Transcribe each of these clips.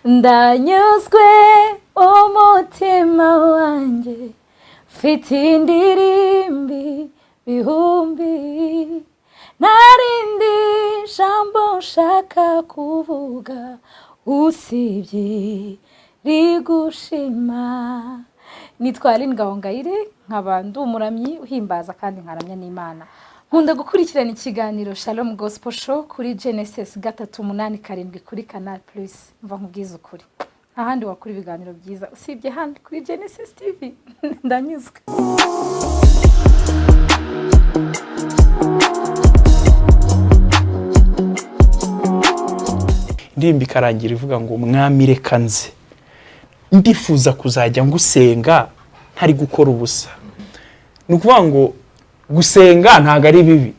ndanyuzwe umutima wanjye mfite indirimbi bihumbi narindi jambo nshaka kuvuga usibye rigushima. Nitwa Aline Gahongayire nkaba ndi umuramyi uhimbaza kandi nkaramya n'Imana. Nkunda gukurikirana ikiganiro Shalom Gospel Show kuri Genesis 387 kuri Canal Plus. Mva nkubwiza ukuri ahandi wakuri ibiganiro byiza usibye handi kuri Genesis TV. Ndanyuzwe. Ndimbi karangira ivuga ngo mwami reka nze ndifuza kuzajya ngusenga ntari gukora ubusa. Nukuvuga ngo gusenga ntago ari bibi,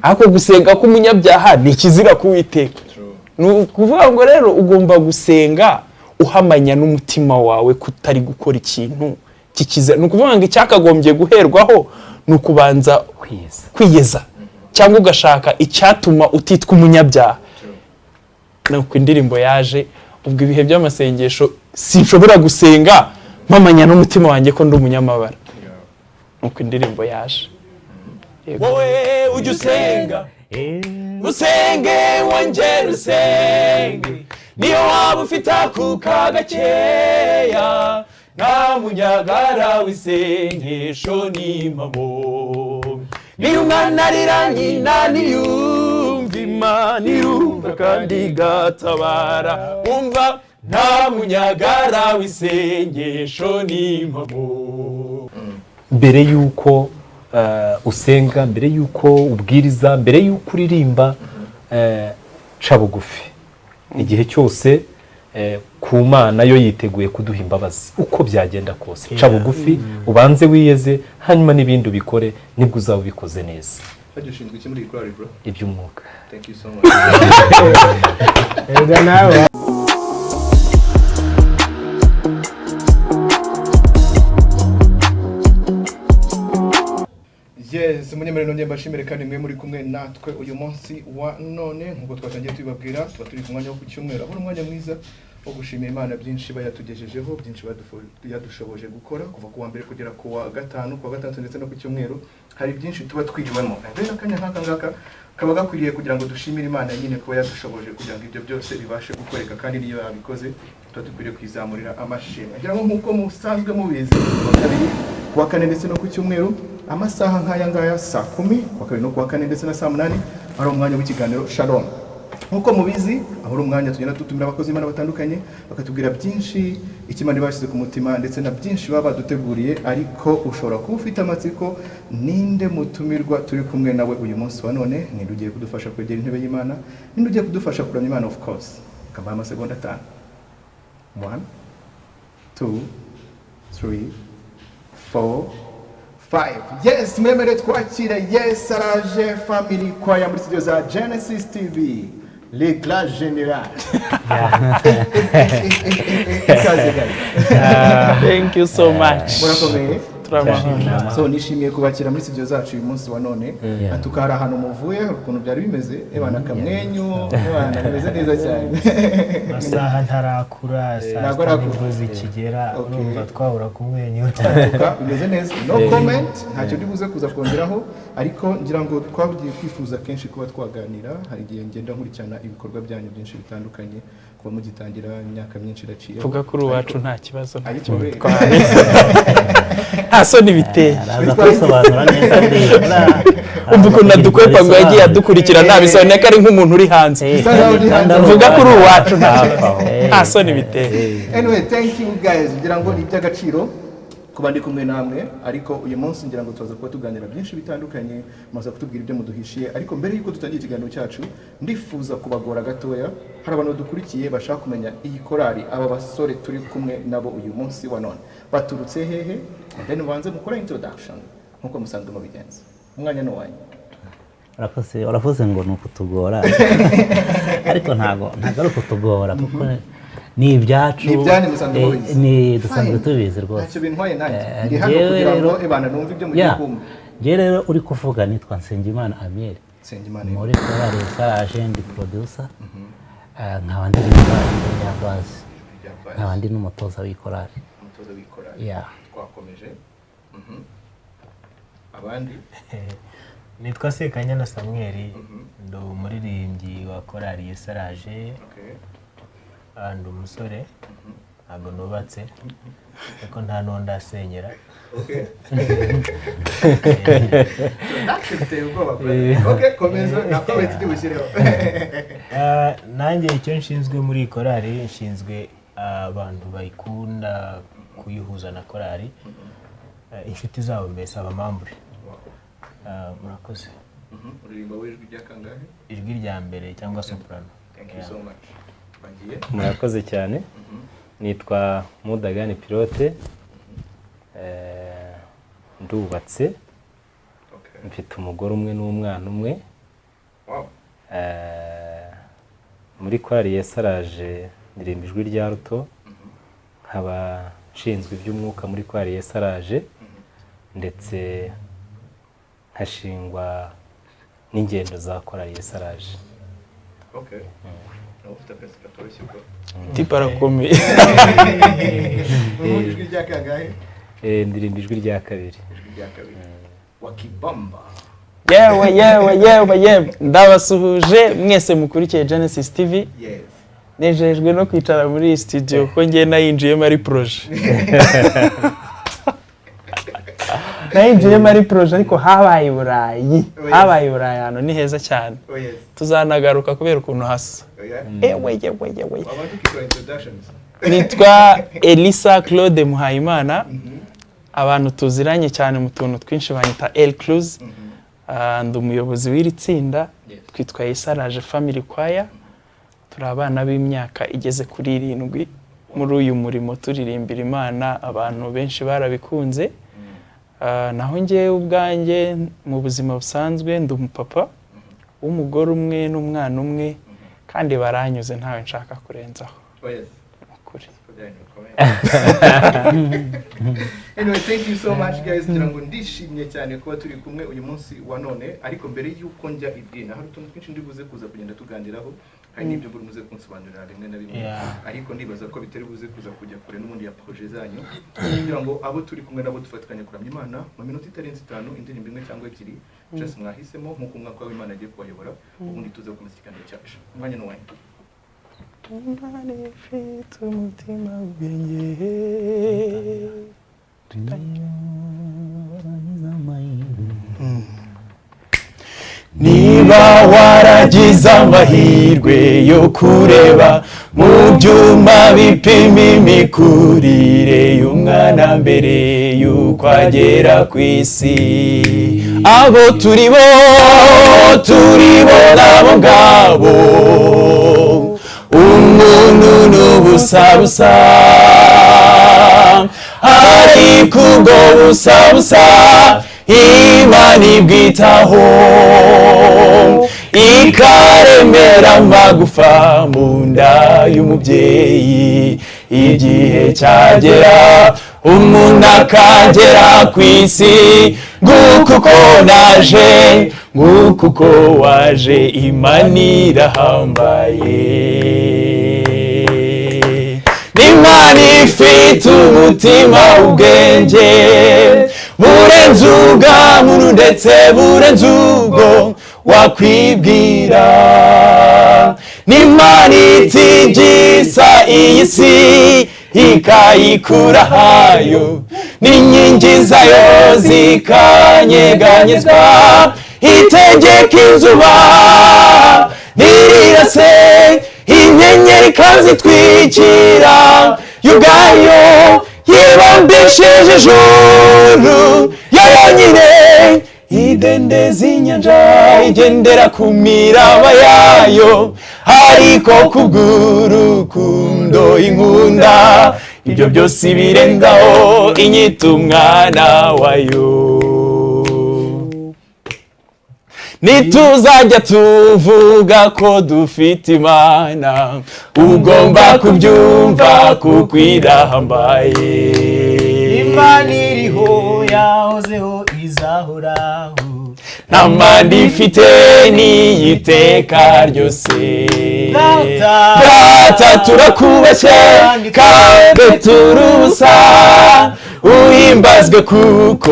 ariko gusenga k'umunyabyaha ni kizira kuwiteka. Nukuvuga ngo rero ugomba gusenga uhamanya n'umutima wawe kutari gukora ikintu kikizira. Nukuvuga ngo icyakagombye guherwaho nukubanza kwiyeza cyangwa ugashaka icyatuma utitwa umunyabyaha. Nuko indirimbo yaje ubwo ibihe by'amasengesho sinshobora gusenga mpamanya n'umutima wanjye ko ndi umunyamabara. Nuko indirimbo yaje. Wowe ujye usenga usenge wongere usenge niyo waba ufite akuka gakeya nta munyagara w'isengesho n'impamo. Niyo umwana arira nyina niyumva Imana irumva kandi gatabara umva nta munyagara w'isengesho n'impamo. Mbere yuko usenga, mbere yuko ubwiriza, mbere yuko uririmba, ca bugufi. Igihe cyose ku Mana yo yiteguye kuduha imbabazi uko byagenda kose. Ca bugufi ubanze wiyeze hanyuma n'ibindi ubikore nibwo uzaba ubikoze neza. Hajushinzwe iki muri ikorari bro? Iby'umwuka. Thank you so much. Ega nawe Yes, munyemerero ngiye mbashimire kandi mwe muri kumwe natwe uyu munsi wa none nkuko twatangiye tubabwira tuba turi ku mwanya wo ku cyumweru. Aho umwanya mwiza wo gushimira Imana byinshi bayatugejejeho, byinshi yadushoboje gukora kuva ku wa mbere kugera ku wa gatanu, ku wa gatandatu ndetse no ku cyumweru. Hari byinshi tuba twiriwemo. Rero akanya nk'aka kaba gakwiriye kugira ngo dushimire Imana nyine kuba yadushoboje kugira ngo ibyo byose bibashe gukoreka kandi niyo yabikoze tuba dukwiriye kwizamurira amashimwe. Ngira ngo nkuko musanzwe mubizi ku wa kane ndetse no ku cyumweru amasaha nk'aya ngaya saa 10 ku wa kabiri no ku wa kane ndetse na saa 8 ari umwanya w'ikiganiro Shalom. Nkuko mubizi aho ari umwanya tugenda tutumira abakozi Imana batandukanye bakatubwira byinshi ikimana bashyize ku mutima ndetse na byinshi baba baduteguriye, ariko ushobora kuba ufite amatsiko ninde mutumirwa turi kumwe nawe uyu munsi wa none, ninde ugiye kudufasha kwegera intebe y'Imana, ninde ugiye kudufasha kuramya Imana. Of course kamba amasegonda 5 1 2 3 4 5. Yes, mwemere twakire Yes Araje Family Choir muri studio za Genesis TV. L'éclat général. Thank you so much. Murakomeye. Turamahana. So nishimiye kubakira muri studio zacu uyu munsi wa none. Atukara hano muvuye ukuntu byari bimeze, ebana kamwenyu, ebana bimeze neza cyane. masaha ntarakura saa nibwo zikigera urumva twahura kumwenyura. Bimeze neza. No comment, ntacyo ndibuze kuza kongeraho, ariko ngira ngo twabugiye kwifuza kenshi kuba twaganira. Hari igihe ngenda nkurikirana ibikorwa byanyu byinshi bitandukanye kuba mugitangira imyaka myinshi iraciye. Vuga kuri uwacu nta kibazo twari. Hasoni biteye. araza kwisobanura neza ndira. Umva ukuntu adukwepa ngo yagiye adukurikira nabisobanuye ko ari nk'umuntu uri hanze. Vuga kuri uwacu nta soni biteye. Anyway, thank you guys. Ngira ngo ni iby'agaciro kuba ndi kumwe namwe, ariko uyu munsi ngira ngo tuzaza kuba tuganira byinshi bitandukanye, maze kutubwira ibyo muduhishiye. Ariko mbere yuko dutangira ikiganiro cyacu ndifuza kubagora gatoya. Hari abantu dukurikiye bashaka kumenya iyi korali aba basore turi kumwe nabo uyu munsi wa none baturutse hehe, then banze mukora introduction nkuko musanzwe mubigenza. Umwanya no wanyu. Uravuze ngo nukutugora ariko ntago ari kutugora kuko ni ibyacu ni dusanzwe tubizi rwose. Ntacyo bintwaye nanjye ndi hano kugira ngo ebana numve ibyo mugiye kumva. Je rero uri kuvuga nitwa Nsengimana Amiel. Nsengimana muri korali Saraje ndi producer. Nkaba ndi Nyambazi. nkaba ndi n'umutoza w'ikorari. umutoza w'ikorari. Yeah. Twakomeje. Abandi nitwa Sekanyana Samuel, ndo umuririmbyi wa korali Yesaraje. Ndi umusore, ntabwo nubatse, ariko nta n'undi asenyera. Komeza nakowe tugibushyireho. Nanjye icyo nshinzwe muri korali, nshinzwe abantu bayikunda kuyihuza na korali, inshuti zabo mbese abamambure. Murakoze. Uririmba w'ijwi rya kangahe? Ijwi rya mbere cyangwa soprano. Thank you so much. Bagiye. Murakoze cyane. Nitwa Mudagani Pilote. Ndubatse. Mfite umugore umwe n'umwana umwe. Wow. Muri korali Yesaraje ndirimba ijwi rya ruto. Nkaba nshinzwe iby'umwuka muri korali Yesaraje, ndetse hashingwa n'ingendo za korali Yesaraje. Okay. Ufite akazi katoroshye ko. Tiparakomeye. Ijwi rya kangahe? Ndirimba ijwi rya kabiri. Ijwi rya kabiri. Wakibamba. Yewe ndabasuhuje mwese mukurikiye Genesis TV. Yes. Nejejwe no kwicara muri iyi studio ko ngiye nayinjiyemo ari projet. Nayinjiyemo ari projet ariko habaye Burayi. Habaye Burayi hano ni heza cyane. Tuzanagaruka kubera ukuntu hasa. Ewe. Nitwa Elisa Claude Muhayimana. Abantu tuziranye cyane mu tuntu twinshi banyita El Cruz. Ndi umuyobozi w'iri tsinda twitwa Yesaraje Family Choir. Turi abana b'imyaka igeze kuri 7 muri uyu murimo turirimbira Imana. Abantu benshi barabikunze. Naho ngiye ubwanjye mu buzima busanzwe ndi umupapa w'umugore umwe n'umwana umwe, kandi baranyuze ntawe nshaka kurenzaho. Ukuri. Anyway, thank you so much guys. Ngirango ndishimye cyane kuba turi kumwe uyu munsi wa none, ariko mbere yuko njya idina hari utuntu twinshi ndibuze kuza kugenda tuganiraho, hari n'ibyo buri muze kunsobanurira rimwe na rimwe, ariko ndibaza ko bitari buze kuza kujya kure n'ubundi ya projet zanyu, kugira ngo abo turi kumwe nabo dufatikanye kuramya Imana mu minota itarenze 5, indirimbo imwe cyangwa 2 just mwahisemo nk'uko umwaka w'Imana agiye kubayobora, ubundi tuze ku musikano cyacu. Mwanya n'uwaye. Ifite umutima w'ubwenge. Niba waragize amahirwe yo kureba mu byuma bipima imikurire y'umwana mbere y'uko agera ku isi, abo turi bo nabo ngabo, umuntu n'ubusabusa, ariko ubwo busabusa Imana ibwitaho, ikaremera amagufa mu nda y'umubyeyi. Igihe cyagera umuntu akagera ku isi, nguko uko naje, nguko uko waje, Imana irahambaye. Imana ifite umutima w'ubwenge burenze ubw'amuntu ndetse burenze ubwo wakwibwira. N'Imana itigisa iyi si ikayikura hayo, n'inkingi zayo zikanyeganyezwa, itegeka izuba ntirirase, inyenyeri ikazitwikira, yo ubwayo yibumbishije ijuru yo yonyine, idendeza inyanja igendera ku miraba yayo, ariko kubw'urukundo inkunda, ibyo byose birengaho inyita umwana wayo. Nituzajya tuvuga ko dufite Imana, ugomba kubyumva kuko irahambaye. Imana iriho, yahozeho, izahoraho, nta mpande ifite n'iyiteka ryose. Data turakubashye kandi turubusa, uhimbazwe kuko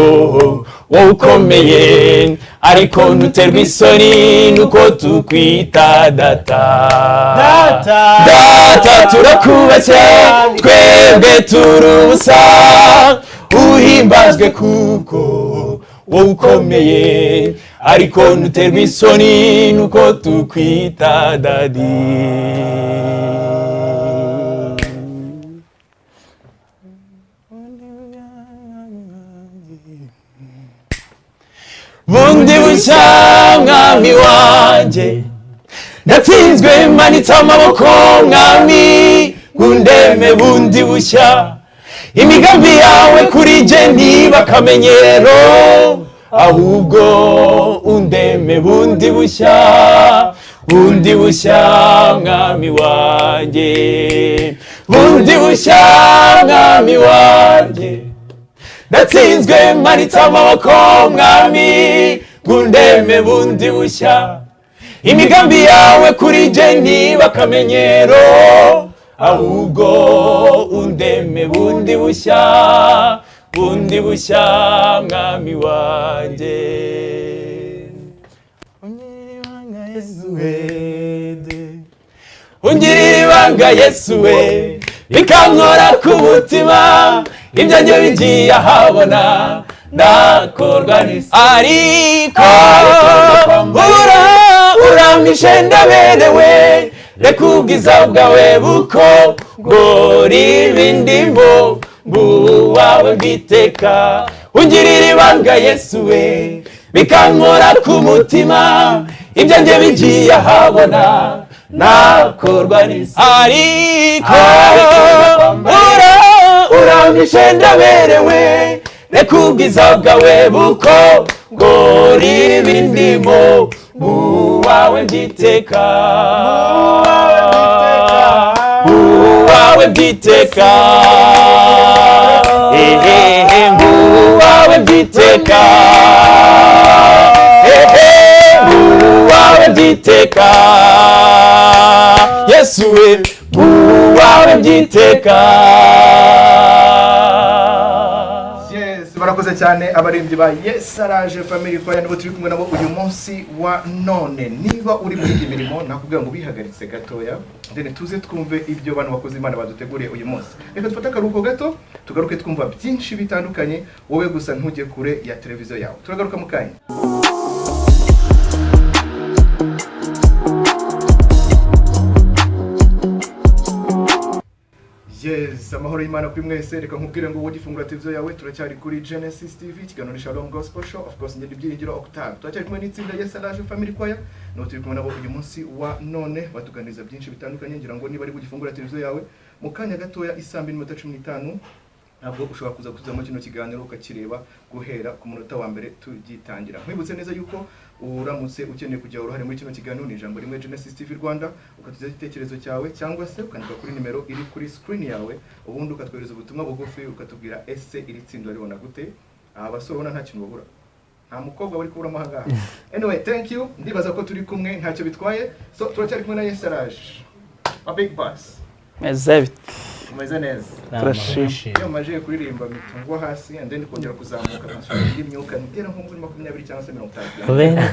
wowe ukomeye, ariko ntuterwa isoni nuko tukwita data. Data turakubashye twebwe turubusa, uhimbazwe kuko wowe ukomeye, ariko ntuterwa isoni nuko tukwita dadi. Bundi bushya mwami wanjye, natsinzwe manitse amaboko mwami, gundeme bundi bushya, imigambi yawe kuri jye ntiba akamenyero, ahubwo undeme bundi bushya, bundi bushya mwami wanjye, bundi bushya mwami wanjye, natsinzwe manitse amaboko mwami, gundeme bundi bushya, imigambi yawe kuri jye ntiba akamenyero, ahubwo undeme bundi bushya, bundi bushya mwami wanjye. Ungirira ibanga Yesu we, bikankora ku mutima, ibyo njye bigiye ahabona, ndakorwa n'isi. Ariko urampishe ndaberewe, reka ubwiza bwawe bukongora ibindimo, buwawe bwiteka. Ungirira ibanga Yesu we, bikankora ku mutima, ibyo njye bigiye ahabona, nakorwa n'isi. Ariko urampishe ndaberewe, reka ubwiza bwawe bukongora ibindimo, buwawe bwiteka, buwawe bwiteka, buwawe bwiteka, buwawe bwiteka, Yesu we, buwawe bwiteka. Barakoze cyane abaririmbyi ba Yes Araje Family Choir, nibo turi kumwe nabo uyu munsi wa none. Niba uri muri iyi mirimo nakubwira ngo bihagaritse gatoya, ndene tuze twumve ibyo bantu bakoze Imana baduteguriye uyu munsi. Reka dufate akaruhuko gato tugaruke twumva byinshi bitandukanye, wowe gusa ntujye kure ya televiziyo yawe. Turagaruka mu kanya. Yes, amahoro y'Imana kuri mwese. Reka nkubwire ngo wowe gifungura televiziyo yawe, turacyari kuri Genesis TV, ikiganiro ni Shalom Gospel Show. Of course ngende ibyiringiro Octave. Turacyari kumwe n'itsinda Yes Araje Family Choir, no turi kumwe nabo uyu munsi wa none, batuganiriza byinshi bitandukanye. Ngira ngo niba ari gufungura televiziyo yawe mu kanya gatoya isa 2:15, ntabwo ushobora kuza kuzamo kino kiganiro ukakireba guhera ku munota wa mbere tugitangira. Nkwibutse neza yuko uramutse ukeneye kujya uruhare muri kino kiganiro, ni ijambo rimwe Genesis TV Rwanda, ukatuza igitekerezo cyawe cyangwa se ukandika kuri nimero iri kuri screen yawe, ubundi ukatwohereza ubutumwa bugufi ukatubwira ese iri tsindo ribona gute. Abasore ubona nta kintu babura, nta mukobwa bari kubura amahaga. Anyway, thank you, ndibaza ko turi kumwe ntacyo bitwaye. So turacyari kumwe na Yes Araje, a big boss. Meze Umeze neza. turashimye. Iyo maje kuririmba mitungwa hasi and then kongera kuzamuka nkashaka imyuka nitera nko muri 20 cyangwa se 50. kubera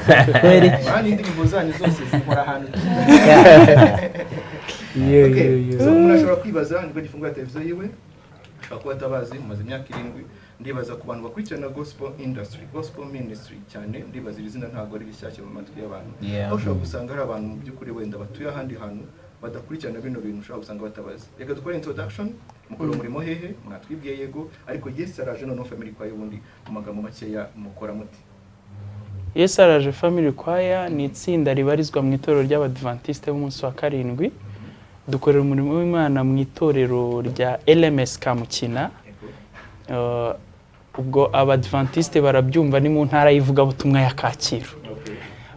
Bani indirimbo zanyu zose zinkora ahantu. Yo. So umuntu ashobora kwibaza nibwo gifungura televiziyo yiwe, ashobora kuba atabazi mumaze imyaka 7. Ndibaza ku bantu bakurikirana gospel industry, gospel ministry cyane, ndibaza iri zina ntabwo ari rishyashya mu matwi y'abantu. Aho ushobora gusanga ari abantu mu by'ukuri wenda batuye ahandi hantu badakurikirana bino bintu, ushobora gusanga batabazi. Reka dukore introduction, mukora umurimo hehe, mwatwibwiye yego, ariko Yes Araje no Family Choir ubundi mu magambo makeya mukora muti. Yes Araje Family Choir ni itsinda ribarizwa mu itorero ry'Abadventiste b'umunsi wa karindwi. Dukorera umurimo w'Imana mu itorero rya LMS Kamukina. Ubwo Abadventiste barabyumva ni mu ntara y'ivugabutumwa ya Kacyiru.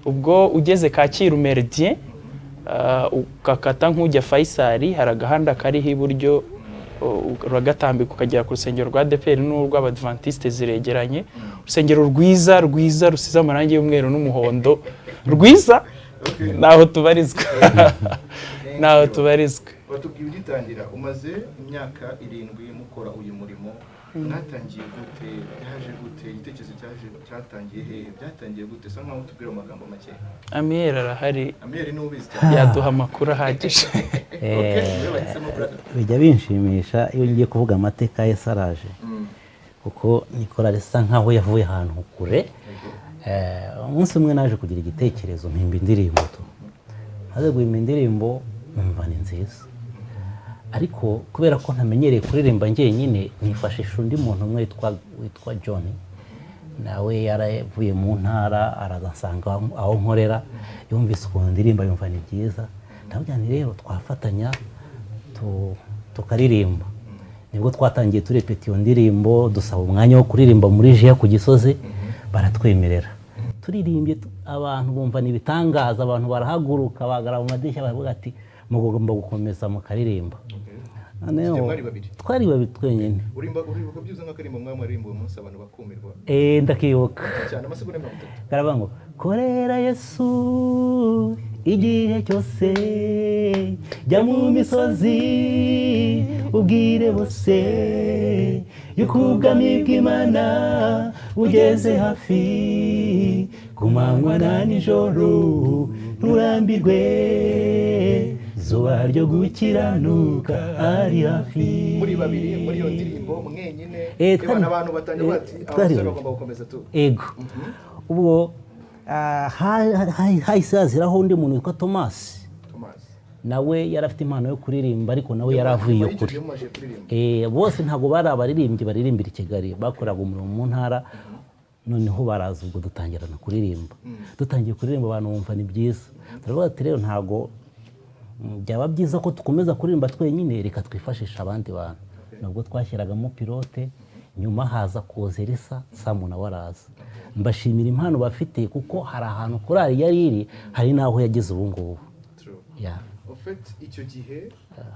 Ubwo ugeze Kacyiru Meridien, ukakata nk'ujya Faisal, hari agahanda kariho iburyo uragatambika ukagera ku rusengero rwa ADEPR n'urw'Abadventiste ziregeranye, urusengero rwiza rusize amarangi y'umweru n'umuhondo rwiza, naho tubarizwa naho tubarizwa. Batubwiye ugitangira umaze imyaka 7 mukora uyu murimo, mwatangiye gute, byaje gute, igitekerezo cyatangiye he, byatangiye gute, so nkaho tubwira amagambo make. Amiel arahari, Amiel ni ubizi cyane, yaduha amakuru ahagije. Bijya binshimisha iyo ngiye kuvuga amateka ya Saraje, kuko nikora risa nkaho yavuye ahantu kure. Umunsi umwe naje kugira igitekerezo mpimba indirimbo, maze guhimba indirimbo numva ni nziza, ariko kubera ko ntamenyereye kuririmba njyenyine nifashisha undi muntu umwe witwa John, nawe yaravuye mu ntara aragasanga aho nkorera, yumvise ukuntu ndirimba yumva ni byiza, ndavuga nti rero twafatanya tukaririmba. Nibwo twatangiye turepeta iyo ndirimbo, dusaba umwanya wo kuririmba muri Jia ku Gisozi, baratwemerera. Turirimbye abantu bumva ni bitangaza, abantu barahaguruka bagara mu madirishya baravuga ati mugomba gukomeza mukaririmba. Twari babiri twenyine. Urimba byuza nk'akarimbo mwaririmbo uyu munsi abantu bakumirwa. Ndakiyoka cyane amasegonda 30. Karabango korera Yesu igihe cyose, jya mu misozi ubwire bose yuko ubwami bw'Imana bugeze hafi, ku manywa na nijoro nturambirwe, zuba ryo gukiranuka ari hafi. Muri babiri muri iyo ndirimbo mwenyine, ibana abantu batangira bati abasore bagomba gukomeza tu. Ego ubwo hahise haziraho undi muntu witwa Thomas, nawe yarafite impano yo kuririmba, ariko nawe yaravuye iyo kuri. Bose ntabwo bari abaririmbyi baririmbira i Kigali, bakoraga umurimo mu ntara, noneho baraza ubwo dutangirana kuririmba. Dutangiye kuririmba abantu bumva ni byiza, turavuga ati rero ntabwo byaba byiza ko dukomeza kuririmba twenyine, reka twifashisha abandi bantu. Nubwo twashyiragamo pilote, nyuma haza kuza Elisa, Samu na waraza. Mbashimira impano bafite, kuko hari ahantu korali yari iri, hari naho yageze ubu ngubu. Yeah. Ofete icyo gihe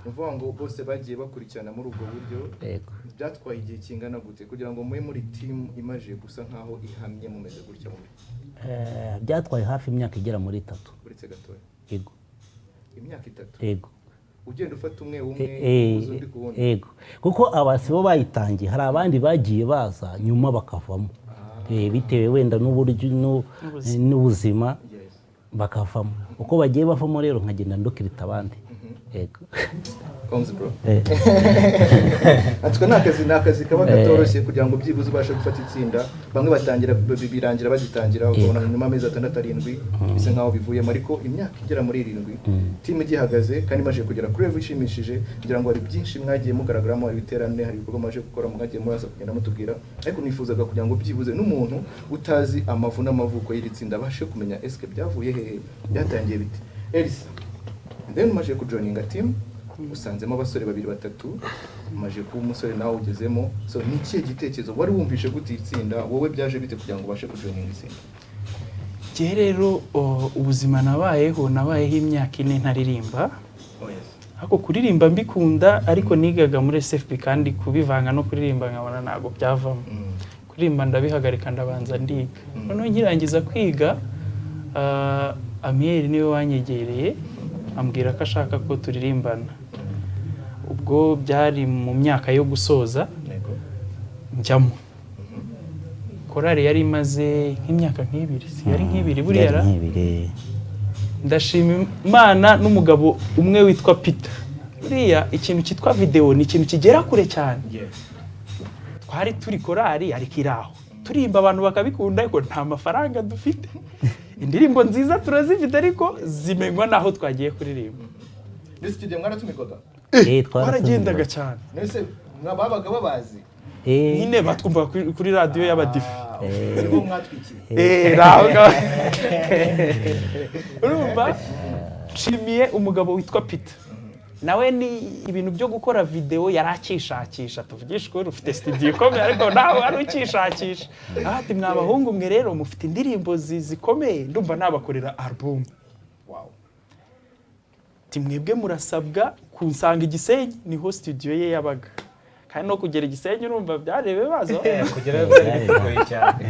mvuga ngo bose bagiye bakurikirana muri ubwo buryo, byatwaye igihe kingana gute kugira ngo muwe muri team imaje gusa nkaho ihamye mumeze gutya muri? Byatwaye hafi imyaka igera muri 3. Uretse gatoya. Yego. Imyaka 3. Yego. Ugenda ufata umwe uzundi kubona. Yego. Kuko abasibo bayitangiye, hari abandi bagiye baza nyuma bakavamo. Bitewe wenda n'uburyo n'ubuzima bakavamo. Uko bagiye bavamo rero nkagenda ndokirita abandi. Yego. Konzi bro. Atwe nakazi kaba gatoroshye kugira ngo byibuze ubashe gufata itsinda. Bamwe batangira birangira bagitangira ukabona nyuma amezi 6-7 bise nkaho bivuyemo, ariko imyaka igera muri 7 team igihagaze kandi maje kugera kuri level ishimishije, kugira ngo hari byinshi mwagiye mugaragaramo, hari biterane, hari ibikorwa maje gukora, mwagiye muraza kugenda mutubwira, ariko nifuzaga kugira ngo byibuze n'umuntu utazi amavu n'amavuko y'iri tsinda abashe kumenya eske byavuye hehe, byatangiye bite. Elisa, then maje kujoininga team, usanzemo abasore 2-3, maje kuba umusore nawe ugezemo, so ni ikihe gitekerezo wari wumvishe gute itsinda, wowe byaje bite kugira ngo ubashe kujoininga itsinda? Je rero ubuzima nabayeho imyaka 4 ntaririmba. Ako kuririmba mbikunda, ariko nigaga muri SFP kandi kubivanga no kuririmba nkabona nago byavamo. Kuririmba ndabihagarika ndabanza ndiga. Noneho nkirangiza kwiga, Amiel niwe wanyegereye ambwira ko ashaka ko turirimbana. Ubwo byari mu myaka yo gusoza njyamo. Korali yari imaze nk'imyaka 2, yari 2 buriya. Ndashima Imana n'umugabo umwe witwa Peter. Buriya ikintu cyitwa video ni ikintu kigera kure cyane. Twari turi korali ariko iraho. Turimba abantu bakabikunda, ariko nta mafaranga dufite. Indirimbo nziza turazifite, ariko zimenywa naho twagiye kuririmba. Nese studio mwaratumikoga? Twaragendaga cyane. Nese mwababaga babazi? Nyine batwumva kuri radio y'abadifi. Nibo mwatwikiye. Urumva? Nshimiye umugabo witwa Peter. Nawe ni ibintu byo gukora video yarakishakisha, tuvugisha ko ufite studio ikomeye, ariko nawe arukishakisha. Ati mwabahungu mwe rero mufite indirimbo zikomeye, ndumva nabakorera album. Wow. Timwebwe murasabwa kunsanga Igisenyi niho studio ye yabaga kandi no kugera Igisenyi urumva byarebe bazo kugera byari bigoye cyane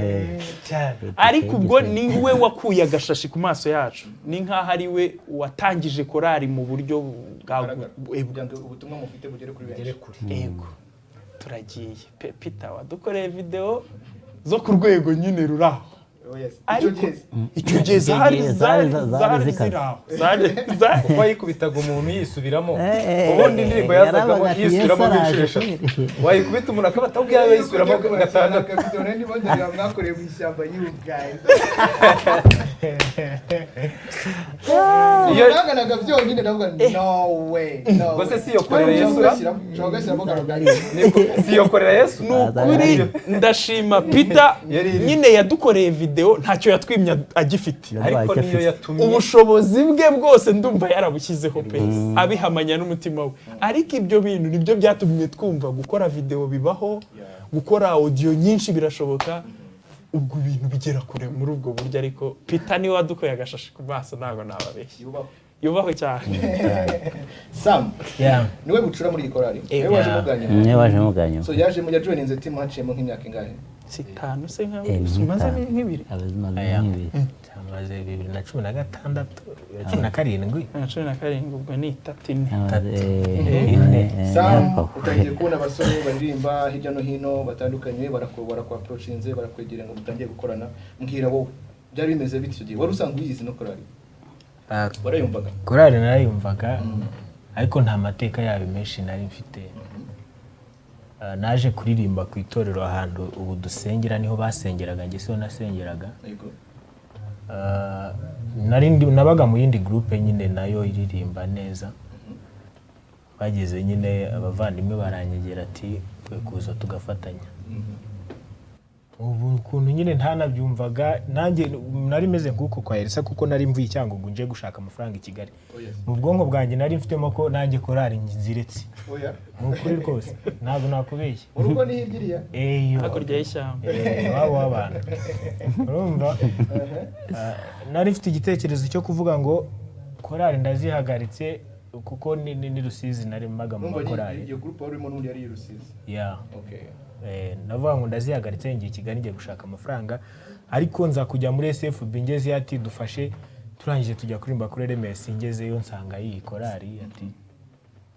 ariko ubwo ni we wakuye agashashi ku maso yacu ni nkaho ari we watangije korari mu buryo bwa ubutumwa mufite bugere kuri benshi yego turagiye Peter wadukoreye video zo ku rwego nyine ruraho icyo gihe zari ziraho kuko yikubitaga umuntu yisubiramo ubundi indirimbo yazagamo yisubiramo nk'inshuro wayikubita umuntu akaba atabwira ayo yisubiramo gatandatu mwakoreye mu ishyamba y'ubwayi iyo naganaga byonyine ndavuga no way bose si yo korera Yesu si yo korera Yesu nukuri ndashima Peter nyine yadukoreye video ntacyo yatwimya agifite ariko niyo yatumye ubushobozi bwe bwose ndumva yarabushyizeho pe abihamanya n'umutima we ariko ibyo bintu nibyo byatumye twumva gukora video bibaho gukora audio nyinshi birashoboka ubwo ibintu bigera kure muri ubwo buryo ariko Peter niwe wadukoye agashashi ku maso ntago nababeshye yubaho cyane Sam niwe bucura muri ikorari niwe waje muganya so yaje mu yajoininze team haciyemo nk'imyaka ingahe 5 se nk'umaze nk'ibiri amaze 2016 17 ubwo ni 34 Sam utangiye kubona abasore baririmba hirya no hino batandukanye barakobora kwa approachinze barakwegera ngo mutangiye gukorana mbwira wowe byari bimeze bityo gihe wari usanga uyizi no korari warayumvaga korari narayumvaga ariko nta mateka yayo menshi nari mfite naje kuririmba ku itorero ahantu ubu dusengera niho basengeraga nge se nasengeraga nabaga mu yindi groupe nyine nayo iririmba neza bageze nyine abavandimwe baranyegera ati kwe kuza tugafatanya ubu kuntu nyine ntanabyumvaga nanjye nari meze nguko kwa Elisa kuko nari mvuye Cyangugu nje gushaka amafaranga i Kigali mu bwonko bwanjye nari mfitemo ko nanjye korari nziretse nukuri rwose ntabwo nakubeshye urugo ni hirya hakurya y'ishyamba wabo w'abantu urumva nari mfite igitekerezo cyo kuvuga ngo korari ndazihagaritse kuko ni Rusizi nari mbaga mu korari iyo group warimo n'undi yari Rusizi navuga ngo ndazihagaritse ngiye Kigali ngiye gushaka amafaranga ariko nza kujya muri SFB ngeze ati dufashe turangije tujya kurimba kuri RMS ngezeyo nsanga iyi korari ati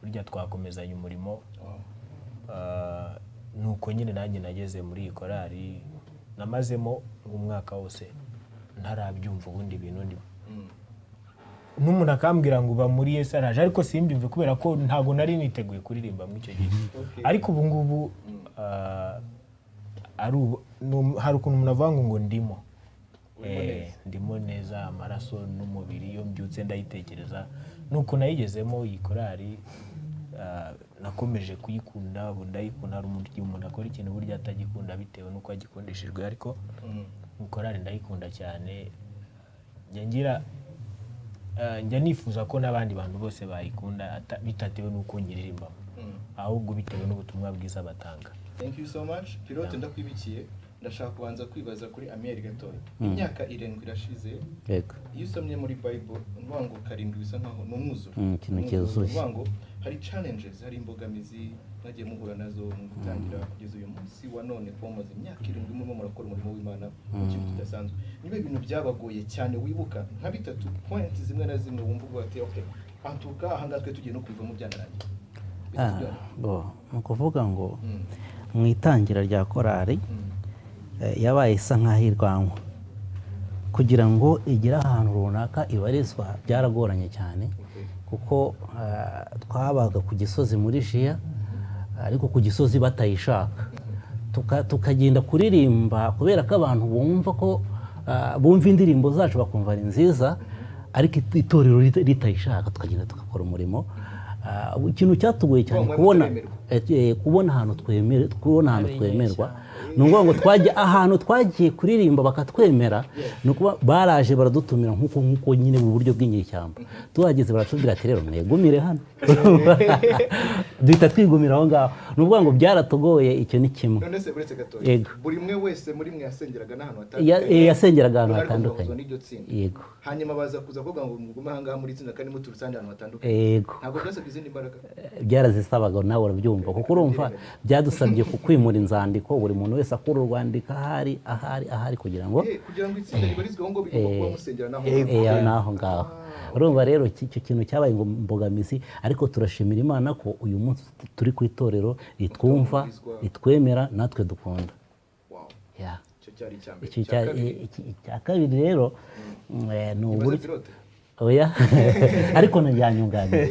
burya twakomezanya umurimo nuko nyine nanjye nageze muri iyi korari namazemo umwaka wose ntarabyumva ubundi bintu ndimo n'umuntu akambwira ngo uba muri Yesu araje ariko simbyumve kubera ko ntago nari niteguye kuririmba muri icyo gihe ariko ubu ngubu hari ukuntu umuntu avuga ngo ndimo neza amaraso n'umubiri iyo mbyutse ndayitekereza nuko nayigezemo iyi korari nakomeje kuyikunda ubu ndayikunda hari umuntu akora ikintu burya atagikunda bitewe n'uko agikundishijwe ariko korari ndayikunda cyane njya nifuza ko n'abandi bantu bose bayikunda bitatewe n'uko nyiririmbamo ahubwo bitewe n'ubutumwa bwiza batanga. Thank you so much. Pilote ndakwibikiye ndashaka kubanza kwibaza kuri Amiel gatoya. Imyaka 7 irashize. Yego. Iyo usomye muri Bible ngo 7 bisa nkaho n'umwuzuro. Kintu cyuzuye. Ngo hari challenges, hari imbogamizi nagiye muhura nazo mu gutangira kugeza uyu munsi wa none ko mumaze imyaka 7 murimo murakora umurimo w'Imana mu kintu kidasanzwe. Nibe ibintu byabagoye cyane wibuka nka bitatu points zimwe na zimwe wumva ati okay. Antuka ahanga twe tugiye no kwiva mu byanarangiye. Nukuvuga ngo mu itangira rya korari yabaye isa nk'ahirwanwa kugira ngo igire ahantu runaka ibarizwa byaragoranye cyane kuko twabaga ku gisozi muri Jia ariko ku gisozi batayishaka tukagenda kuririmba kubera ko abantu bumva ko bumva indirimbo zacu bakumva ari nziza ariko itorero ritayishaka tukagenda tugakora umurimo. Ikintu cyatugoye cyane kubona ahantu twemerwa ni ukuvuga ngo twajya ahantu twagiye kuririmba bakatwemera ni ukuba baraje baradutumira nk'uko nyine mu buryo bw'inyeshyamba tuhageze baratubwira ati rero mwegumire hano duhita twigumira aho ngaho ni ukuvuga ngo byaratugoye icyo ni kimwe. none se buretse gatoya buri umwe wese muri mwe yasengeraga n'ahantu yasengeraga ahantu hatandukanye. Yego. Hanyuma baza kuza kuvuga ngo mugume aha ngaha muri itsinda kandi muturutse ahantu hatandukanye. Yego. Ntabwo byasabye izindi mbaraga. Byarazisabaga nawe urabyumva kuko urumva byadusabye kukwimura inzandiko buri muntu wese akura urwandiko ahari kugira ngo itsinda ribarizweho ngo bigomba kuba musengera naho ngaho. Urumva rero icyo kintu cyabaye ngo mbogamizi, ariko turashimira Imana ko uyu munsi turi ku itorero ritwumva ritwemera natwe dukunda. Icya kabiri rero ni uburyo oya ariko yanyunganira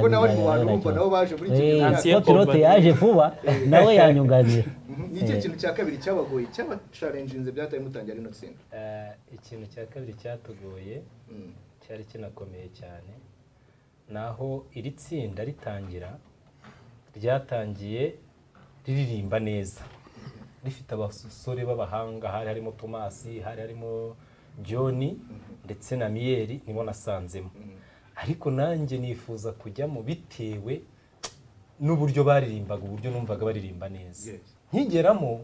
ko nawe mu bantu bumva nabo baje muri iki gihe pilote yaje vuba nawe yanyunganira. Ni iki kintu cya kabiri cyabagoye challenges byataye mutangira rino tsinda? Ikintu cya kabiri cyatugoye cyari kinakomeye cyane naho iri tsinda ritangira ryatangiye riririmba neza rifite abasore b'abahanga, hari harimo Thomas, hari harimo John ndetse na Miyeri nibo nasanzemo, ariko nanjye nifuza kujyamo bitewe n'uburyo baririmbaga, uburyo numvaga baririmba neza. Nkigeramo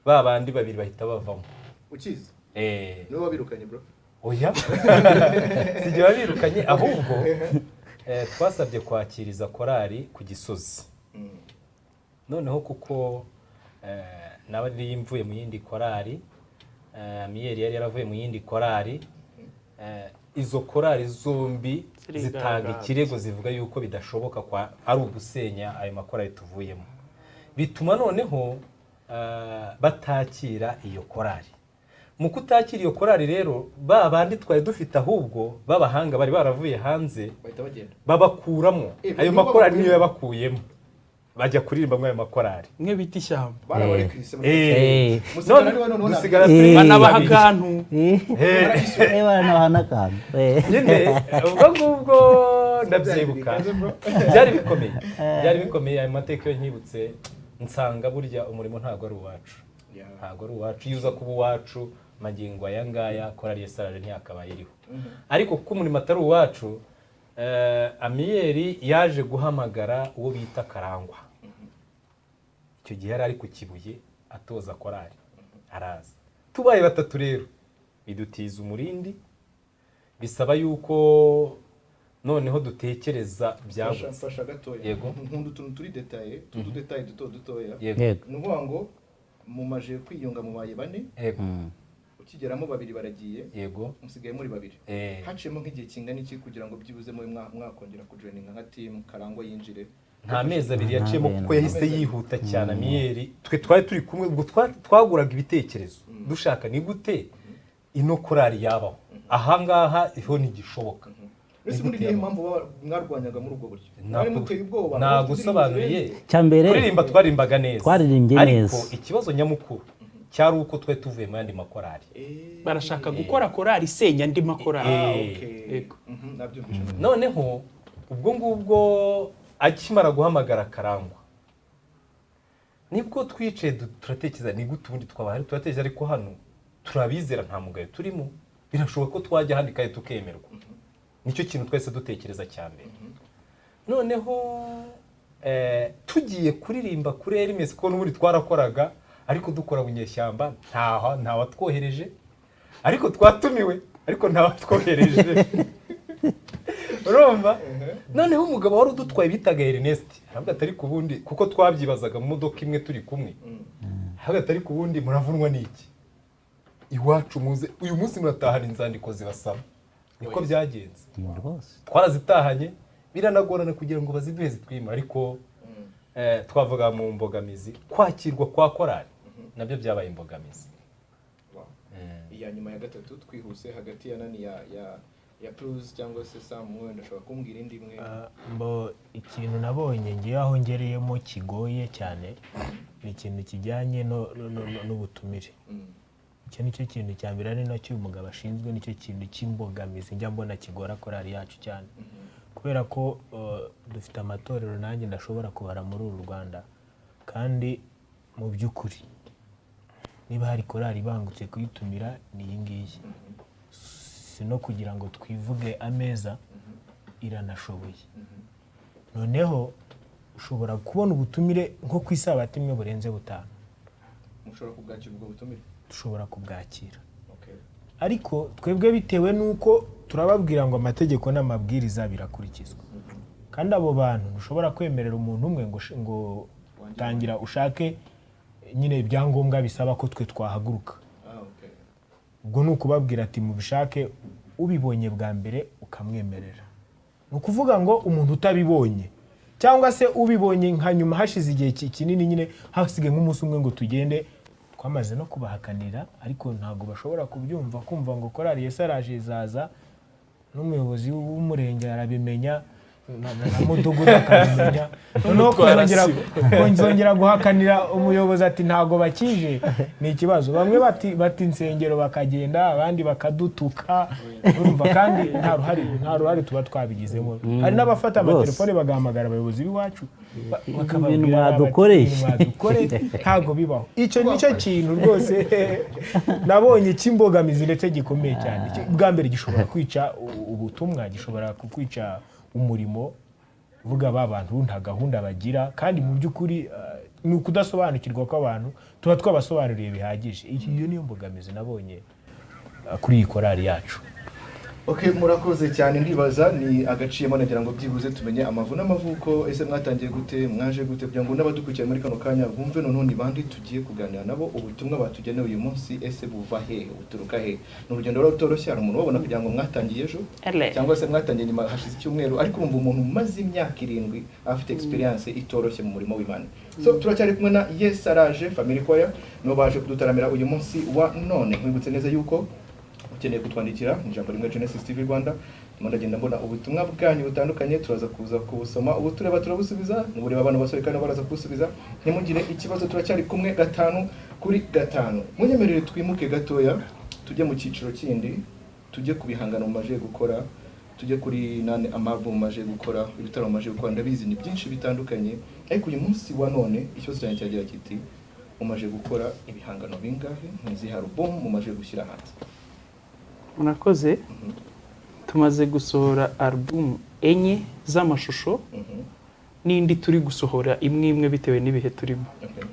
ba bandi babiri bahita bavamo. Ukiza nibo babirukanye bro? Oya sijye babirukanye, ahubwo twasabye kwakiriza korali ku Gisozi. Noneho kuko nabari mvuye mu yindi korali, Miyeri yari yaravuye mu yindi korali, izo korali zombi zitanga ikirego zivuga yuko bidashoboka kwa ari ugusenya ayo makorali tuvuyemo, bituma noneho batakira iyo korali. Mu kutakira iyo korali rero ba bandi twari dufite ahubwo babahanga bari baravuye hanze babakuramo, ayo makorali niyo yabakuyemo bajya kuririmba muri ayo makorali mwe bita ishyamba dusigara banabaha akantu banabaha n'akantu nyine ubwo ngubwo ndabyibuka byari bikomeye ayo mateka yo nkibutse nsanga burya umurimo ntabwo ari uwacu, iyo uza kuba uwacu magingo aya ngaya korali Yesaraje ntiyakabaye iriho, ariko kuko umurimo atari uwacu Amiyeri yaje guhamagara uwo bita Karangwa. Icyo gihe yari ari ku Kibuye atoza korali, araza tubaye batatu rero bidutiza umurindi, bisaba yuko noneho dutekereza byagutse. Mfasha gatoya nkunda utuntu turi detaye dutoya. Ni ukuvuga ngo mumaje kwiyunga mu baye bane, ukigeramo babiri baragiye, musigaye muri babiri, haciyemo nk'igihe kingana iki kugira ngo byibuze muri mwakongera kujoininga nka team Karangwa yinjire? Nta mezi abiri yaciyemo kuko yahise yihuta cyane Miyeri. Twe twari turi kumwe ubwo twaguraga ibitekerezo dushaka ni gute ino korali yabaho ahangaha iho ntigishoboka. Ese muri gihe impamvu mwarwanyaga muri ubwo buryo nari muteye ubwoba? Nagusobanuriye cyambere kuririmba twarimbaga neza, twaririmbye neza, ariko ikibazo nyamukuru cyari uko twe tuvuye mu yandi makorali, barashaka gukora korali isenya andi makorali. Noneho ubwo ngubwo akimara guhamagara Karangwa nibwo twicaye turatekereza ni gute ubundi twabahari, turatekereza ariko hano turabizera nta mugayo turimo, birashoboka ko twajya handi kandi tukemerwa. Nicyo kintu twese dutekereza cyane. Noneho tugiye kuririmba kuri Hermes ko n'ubundi twarakoraga, ariko dukora bunyeshyamba nta watwohereje, ariko twatumiwe ariko nta watwohereje. Urumva? Noneho umugabo wari udutwaye bitaga Ernest aravuga atari ku bundi kuko twabyibazaga mu modoka imwe turi kumwe, aravuga atari ku bundi muravunwa n'iki iwacu muze uyu munsi muratahana inzandiko zibasaba. Niko byagenze, twarazitahanye biranagorana kugira ngo baziduhe zitwima, ariko twavuga mu mbogamizi kwakirwa kwa korali nabyo byabaye imbogamizi. Iya nyuma ya gatatu twihuse hagati ya nani ya Plus cyangwa se Samuel, ndashobora kumbwira indi imwe? Mbo ikintu nabonye ngiye aho ngereyemo kigoye cyane ni ikintu kijyanye n'ubutumire. Icyo nicyo kintu cya mbere ari nacyo umugabo ashinzwe, nicyo kintu cy'imbogamizi njya mbona kigora korali yacu cyane, kubera ko dufite amatorero nanjye ndashobora kubara muri uru Rwanda, kandi mu by'ukuri niba hari korali ibangutse kuyitumira ni iyi ngiyi, si no kugira ngo twivuge ameza, iranashoboye. Noneho ushobora kubona ubutumire nko ku isabato imwe burenze 5. mushobora kubwakira ubwo butumire? Dushobora kubwakira, Okay. ariko twebwe bitewe n'uko turababwira ngo amategeko n'amabwiriza birakurikizwa, kandi abo bantu ntushobora kwemerera umuntu umwe ngo tangira ushake nyine ibyangombwa bisaba ko twe twahaguruka. Okay. Ubwo ni ukubabwira ati mubishake ubibonye bwa mbere ukamwemerera. Ni ukuvuga ngo umuntu utabibonye cyangwa se ubibonye nka nyuma hashize igihe kinini nyine hasigaye nk'umunsi umwe ngo tugende, twamaze no kubahakanira, ariko ntabwo bashobora kubyumva, kumva ngo korali Yesu araje izaza, n'umuyobozi w'umurenge arabimenya na mudugudu akabimenya, noneho kuzongera guhakanira umuyobozi ati ntabwo bakije ni ikibazo. Bamwe bati insengero bakagenda, abandi bakadutuka, urumva, kandi nta ruhare tuba twabigizemo. Hari n'abafata amatelefone bagahamagara abayobozi b'iwacu bakababwira mwadukoreye, ntabwo bibaho. Icyo nicyo kintu rwose nabonye cy'imbogamizi ndetse gikomeye cyane. Bwa mbere gishobora kwica ubutumwa, gishobora kukwica umurimo, vuga abantu nta gahunda bagira, kandi mu by'ukuri ni ukudasobanukirwa kw'abantu tuba twabasobanuriye bihagije. Iyo niyo mbogamizi nabonye kuri iyi korali yacu. Okay, murakoze cyane. Ndibaza ni agaciyemo nagira ngo byibuze tumenye amavu n'amavuko, ese mwatangiye gute, mwaje gute, kugira ngo n'abadukurikiye muri kano kanya bumve noneho ni bandi tugiye kuganira nabo, ubutumwa batugenewe uyu munsi ese buva he, buturuka he. Ni urugendo rutoroshye, hari umuntu wabona kugira ngo mwatangiye ejo cyangwa se mwatangiye nyuma hashize icyumweru, ariko urumva umuntu umaze imyaka 7 afite experience itoroshye mu murimo w'Imana. So turacyari kumwe na Yes Araje Family Choir, no baje kudutaramira uyu munsi wa none. Mwibutse neza yuko ukeneye kutwandikira ijambo rimwe Genesis TV Rwanda, ndagenda mbona ubutumwa bwanyu butandukanye, turaza kuza kubusoma, ubu tureba turabusubiza, n'ubureba abantu basore kandi baraza kubusubiza. Ntimugire ikibazo, turacyari kumwe 5 kuri 5. Munyemerere twimuke gatoya tujye mu cyiciro kindi, tujye kubihangana mumaje gukora, tujye kuri nane amavu mumaje gukora, ibitaro mumaje gukora. Ndabizi ni byinshi bitandukanye, ariko uyu munsi wa none ikibazo cyane cyagira kiti mumaje gukora ibihangano bingahe, n'izi album mumaje gushyira hanze? Murakoze. Tumaze gusohora album 4 z'amashusho, n'indi turi gusohora imwe bitewe n'ibihe turimo.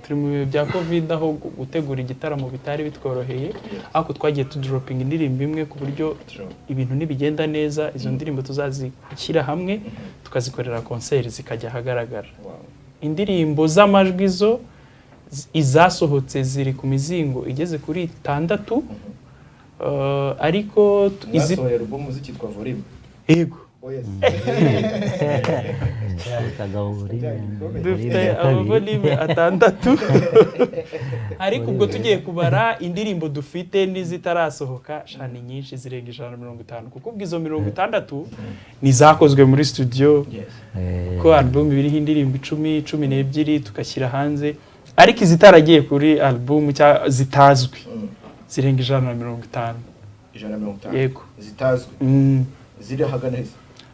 Turi mu bihe bya covid, aho gutegura igitaramo bitari bitworoheye, ariko twagiye tudroping indirimbo imwe ku buryo ibintu nibigenda neza izo ndirimbo tuzazishyira hamwe tukazikorera concert zikajya ahagaragara. Indirimbo z'amajwi zo izasohotse ziri ku mizingo igeze kuri 6, ariko izi album zikitwa volume. Yego. Yes. Dufite volume 6, ariko ubwo tugiye kubara indirimbo dufite n'izitarasohoka shani nyinshi zirenga 150, kuko ubwizo 60 ni zakozwe muri studio. Ko album biriho indirimbo 10-12 tukashyira hanze, ariko izitaragiye kuri album zitazwi zirenga 150. 150 yego zitazwi ziri hagana heza.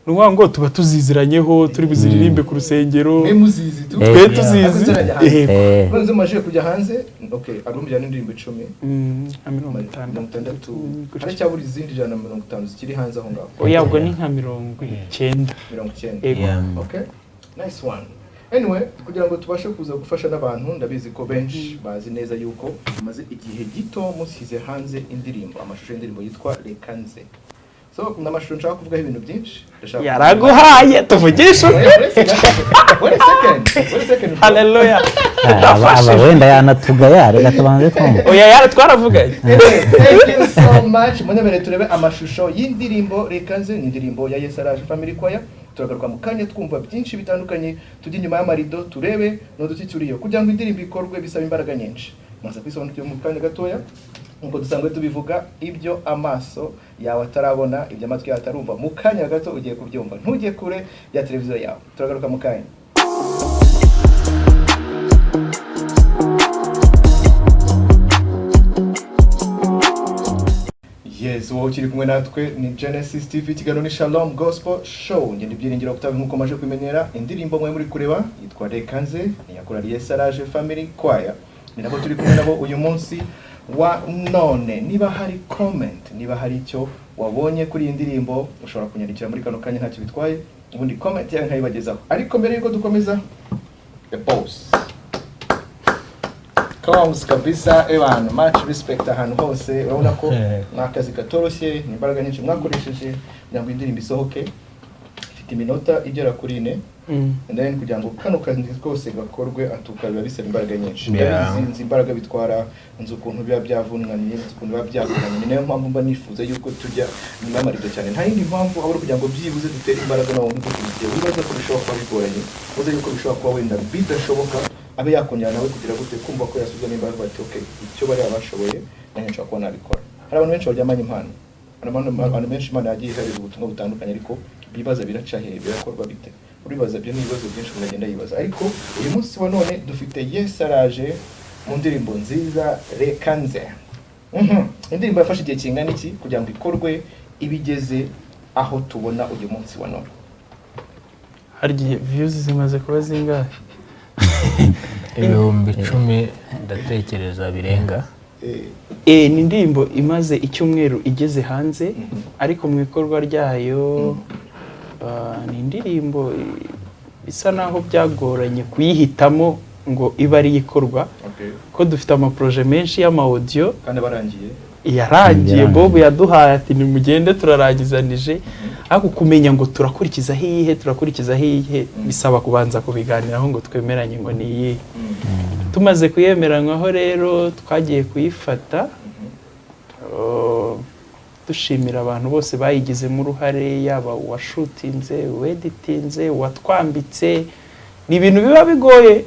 Nuwa ngo tuba tuziziranyeho, turi buziririmbe ku rusengero. Mwe muzizi tu. Twe tuzizi. Yego. Banze maje kujya hanze. Okay, album ya indirimbo 10. 60. Hari cyaburi izindi 150 zikiri hanze aho ngaho. Oya, ubwo ni nka 90. 90. Yego. Okay. Nice one. Anyway, kugira ngo tubashe kuza gufasha n'abantu, ndabizi ko benshi bazi neza yuko tumaze igihe gito musize hanze indirimbo, amashusho y'indirimbo yitwa Rekanze. So n'amashusho nshaka kuvugaho ibintu byinshi. Yaraguhaye tuvugisha. Wait a second. Hallelujah. Aba wenda yanatugaya, reka tubanze twumva. Oya, yaratwaravuganye. Thank you so much. Munyemerere turebe amashusho y'indirimbo Rekanze, ni indirimbo ya Yes Araje Family Choir. Turagaruka mu kanya twumva byinshi bitandukanye, tujye nyuma y'amarido turebe n'uduti turiyo, kugira ngo indirimbo ikorwe bisaba imbaraga nyinshi. Maze kwisobanukira mu kanya gatoya, nkuko dusanzwe tubivuga, ibyo amaso yawe atarabona, ibyo amatwi yawe atarumva, mu kanya gato ugiye kubyumva. Ntujye kure ya televiziyo yawe. Turagaruka mu kanya. Yes, wowe ukiri kumwe natwe ni Genesis TV, ikiganiro ni Shalom Gospel Show. Ngende byiringiro kutabi nkuko maje kumenyera, indirimbo mwe muri kureba yitwa Rekanze, ni yakora Yes Araje Family Choir. ni nabo turi kumwe nabo uyu munsi wa none. Niba hari comment, niba hari icyo wabonye kuri iyi ndirimbo ushobora kunyandikira muri kano kanya ntacyo bitwaye, ubundi comment yawe nkayibagezaho. Ariko mbere yuko dukomeza, the boss comes kabisa, abantu much respect ahantu hose. Urabona ko mwakazi katoroshye, ni imbaraga nyinshi mwakoresheje kugira ngo indirimbo isohoke, ifite iminota igera kuri 4 and then kugira ngo kano kazi kose gakorwe biba bisaba imbaraga nyinshi. Ndabizi imbaraga bitwara, nzi ukuntu biba byavunanye, nzi ukuntu biba byavunanye. Niyo mpamvu mba nifuza yuko tujya nyuma marido cyane. Nta yindi mpamvu ahubwo kugira ngo byibuze dutere imbaraga nawo ngo tugiye wibaza ko bishobora kuba bigoranye, uze yuko bishobora kuba wenda bidashoboka, abe yakongera nawe kugira gute kumva ko yasubizamo imbaraga bati okay, icyo bari abashoboye nanjye nshobora kuba nabikora. Hari abantu benshi baryamanye impano, abantu benshi Imana yagiye iharira ubutumwa butandukanye, ariko bibaza biraca he, birakorwa bite. Uribaza byo n'ibibazo byinshi uragenda yibaza. Ariko uyu munsi wa none dufite Yes araje mu ndirimbo nziza Reka Nze. Indirimbo yafashe igihe kingana iki kugira ngo ikorwe ibigeze aho tubona uyu munsi wa none? Hari igihe views zimaze kuba zingahe? 10,000 ndatekereza birenga. Ni indirimbo imaze icyumweru igeze hanze, ariko mu ikorwa ryayo ni indirimbo bisa naho byagoranye kuyihitamo ngo iba ari ikorwa, ko dufite amaproje menshi y'ama-audio kandi yarangiye. Bob yaduhaye ati nimugende turarangizanije, ariko kumenya ngo turakurikiza hihe bisaba kubanza kubiganiraho ngo twemeranye ngo ni iyi. Tumaze kuyemeranywaho rero twagiye kuyifata, dushimira abantu bose bayigizemo uruhare, yaba uwashutinze, uweditinze, uwatwambitse. Ni ibintu biba bigoye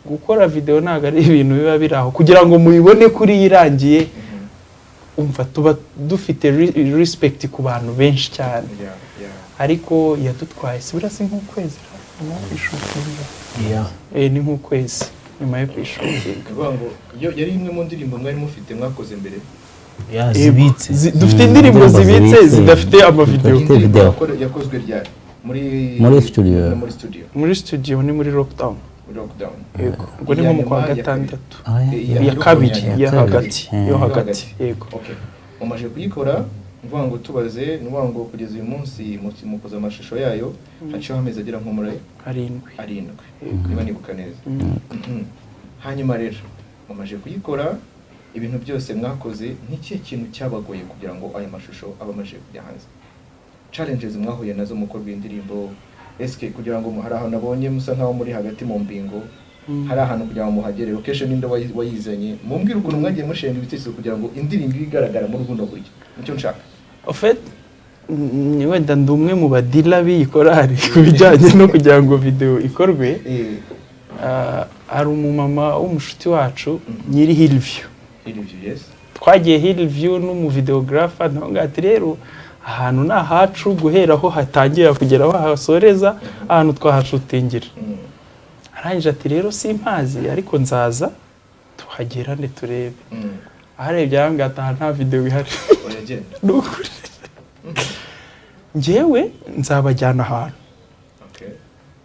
gukora video, ntabwo ari ibintu biba biraho kugira ngo muyibone kuri irangiye. Umva tuba dufite respect ku bantu benshi cyane, ariko yadutwaye sibirasi nk'ukwezi ni nk'ukwezi nyuma yo kwishutinga. ngo yari imwe mu ndirimbo mwari mufite mwakoze mbere. Zibitse dufite indirimbo zibitse zidafite amavideo. Yakozwe ryari? Muri studio ni muri lockdown. Yego, ngo ni mu kwa gatandatu ya kabiri yo hagati. Yego, okay. Umaje kuyikora mvuga ngo tubaze, mvuga ngo kugeza uyu munsi mukoza amashusho yayo haciyeho amezi agera nko muri 7 niba nibuka neza. Hanyuma rero umaje kuyikora, ibintu byose mwakoze, n'ikihe kintu cyabagoye kugira ngo aya mashusho abamaje kujya hanze? Challenges mwahuye nazo mukorwa indirimbo, eske kugira ngo hari ahantu nabonye musa nkaho muri hagati mu mbingo, hari ahantu kugira ngo muhagere location ninde wayizanye? Mumbwira ukuntu mwagiye mushenga ibitekerezo kugira ngo indirimbo igaragara muri buno buryo. Nicyo nshaka. En fait, ni wenda ndumwe mu badila bikorari kubijyanye no kugira ngo video ikorwe. Ari umumama w'umushuti wacu nyiri Hillview. Yes. Twagiye Hillview n'umuvideographer ntonga ati rero ahantu nahacu guhera aho hatangira kugera aho hasoreza ahantu twahashutingira. Arangije ati rero simpazi ariko nzaza tuhagera ne turebe. Aharebye arangata nta video ihari. Nukuri. Njyewe nzabajyana ahantu.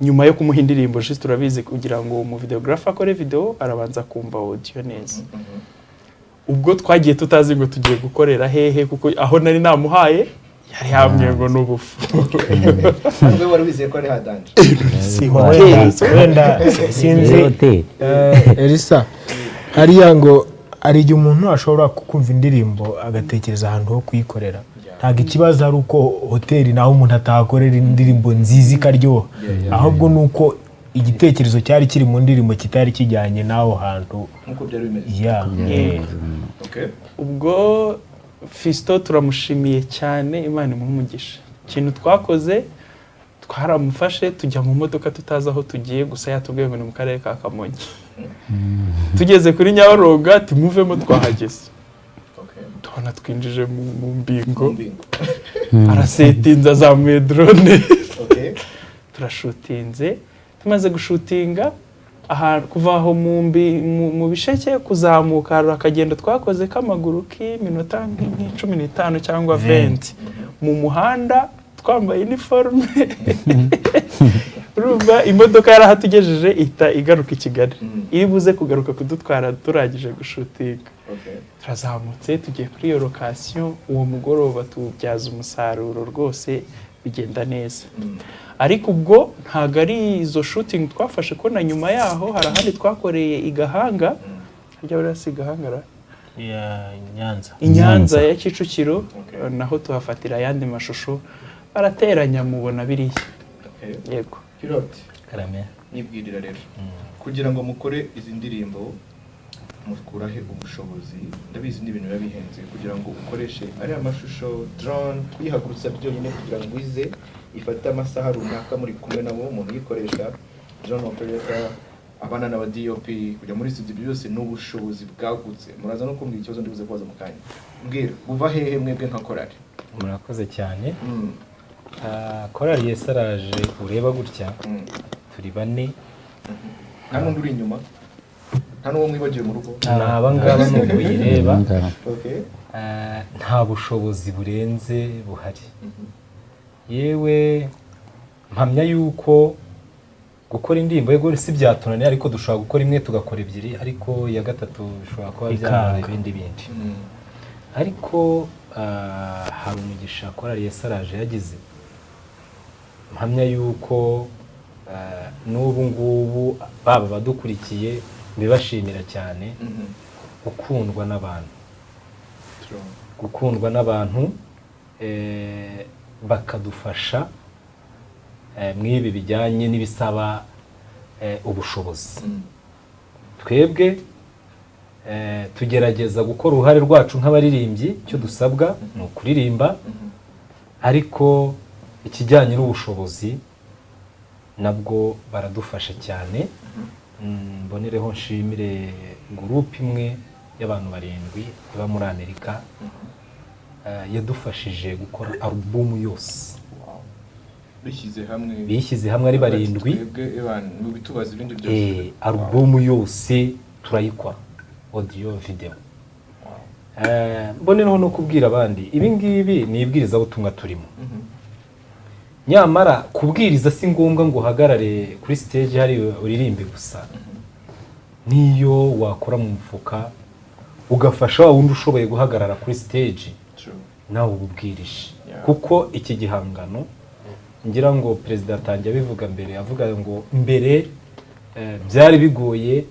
Nyuma yo kumuha indirimbo juste turabizi kugira ngo umuvideographer akore video arabanza kumva audio neza. Ubwo twagiye tutazi ngo tugiye gukorera hehe, kuko aho nari namuhaye yari hamwe ngo n'ubufu. Ntabwo wari wizeye ko ari hadanje. wenda sinzi Elisa, hariya ngo ari igihe umuntu ashobora kumva indirimbo agatekereza ahantu ho kuyikorera. Ntabwo ikibazo ari uko hoteli naho umuntu atahakorera indirimbo nziza ikaryoha, ahubwo nuko igitekerezo cyari kiri mu ndirimbo kitari kijyanye naho hantu nkuko byari bimeze. Okay. Ubwo Fisto turamushimiye cyane, Imana imumugisha. Ikintu twakoze twaramufashe tujya mu modoka tutazi aho tugiye, gusa yatubwiye ngo ni mu karere ka Kamonyi. Tugeze kuri Nyabaronga tumuvemo twahageze. Tubona twinjije mu mbingo. Arasetinze azamuye drone. Turashutinze. Tumaze gushutinga aha kuva aho mu bisheke kuzamuka akagenda twakoze k'amaguru k'iminota nk'15 cyangwa 20 mu muhanda twambaye uniforme. urumva imodoka yarahatugejeje ihita igaruka i Kigali iri buze kugaruka kudutwara turangije gushutinga turazamutse tugiye kuri iyo location uwo mugoroba tubyaza umusaruro rwose bigenda neza ariko ubwo ntago ari izo shooting twafashe ko na nyuma yaho hari ahandi twakoreye i Gahanga harya barasi i Gahanga ya Nyanza Inyanza ya Kicukiro naho tuhafatira ayandi mashusho barateranya mubona biriya yego Pilot karame nibwirira rero kugira ngo mukore izi ndirimbo mukurahe ubushobozi ndabizi n'ibintu biba bihenze kugira ngo ukoreshe ari amashusho drone kwihagurutsa byonyine kugira ngo ize ifate amasaha runaka muri kumwe nabo umuntu yikoresha drone operator abana n'aba DOP kujya muri studio byose n'ubushobozi bwagutse muraza no kumbwira ikibazo ndibuze kubaza mu kanya mbwira buva hehe mwebwe nka korali murakoze cyane korali yesaraje ureba gutya turi bane nta n'undi uri inyuma nta n'uwo mwibagiwe mu rugo ni abangaba n'ubu uyireba okay nta bushobozi burenze buhari yewe mpamya yuko gukora indirimbo yego si byatunaniye ariko dushobora gukora imwe tugakora ebyiri ariko iya gatatu bishobora kuba byaba ibindi bindi ariko hari umugisha korali yesaraje yagize mpamya yuko n'ubu ngubu baba badukurikiye bibashimira cyane gukundwa n'abantu gukundwa n'abantu bakadufasha mw'ibi bijyanye n'ibisaba ubushobozi twebwe tugerageza gukora uruhare rwacu nk'abaririmbyi icyo dusabwa ni ukuririmba ariko ikijyanye n'ubushobozi nabwo baradufasha cyane mbonereho nshimire gurupe imwe y'abantu 7 iba muri Amerika yadufashije gukora alubumu yose bishyize hamwe ari 7 alubumu yose turayikora audio video mbonereho no kubwira abandi ibi ngibi ni ibwirizabutumwa turimo nyamara kubwiriza si ngombwa ngo uhagarare kuri stage hari uririmbe gusa niyo wakora mu mfuka ugafasha wundi ushoboye guhagarara kuri stage nawe ububwirije kuko iki gihangano ngira ngo perezida atangiye bivuga mbere avuga ngo mbere byari bigoye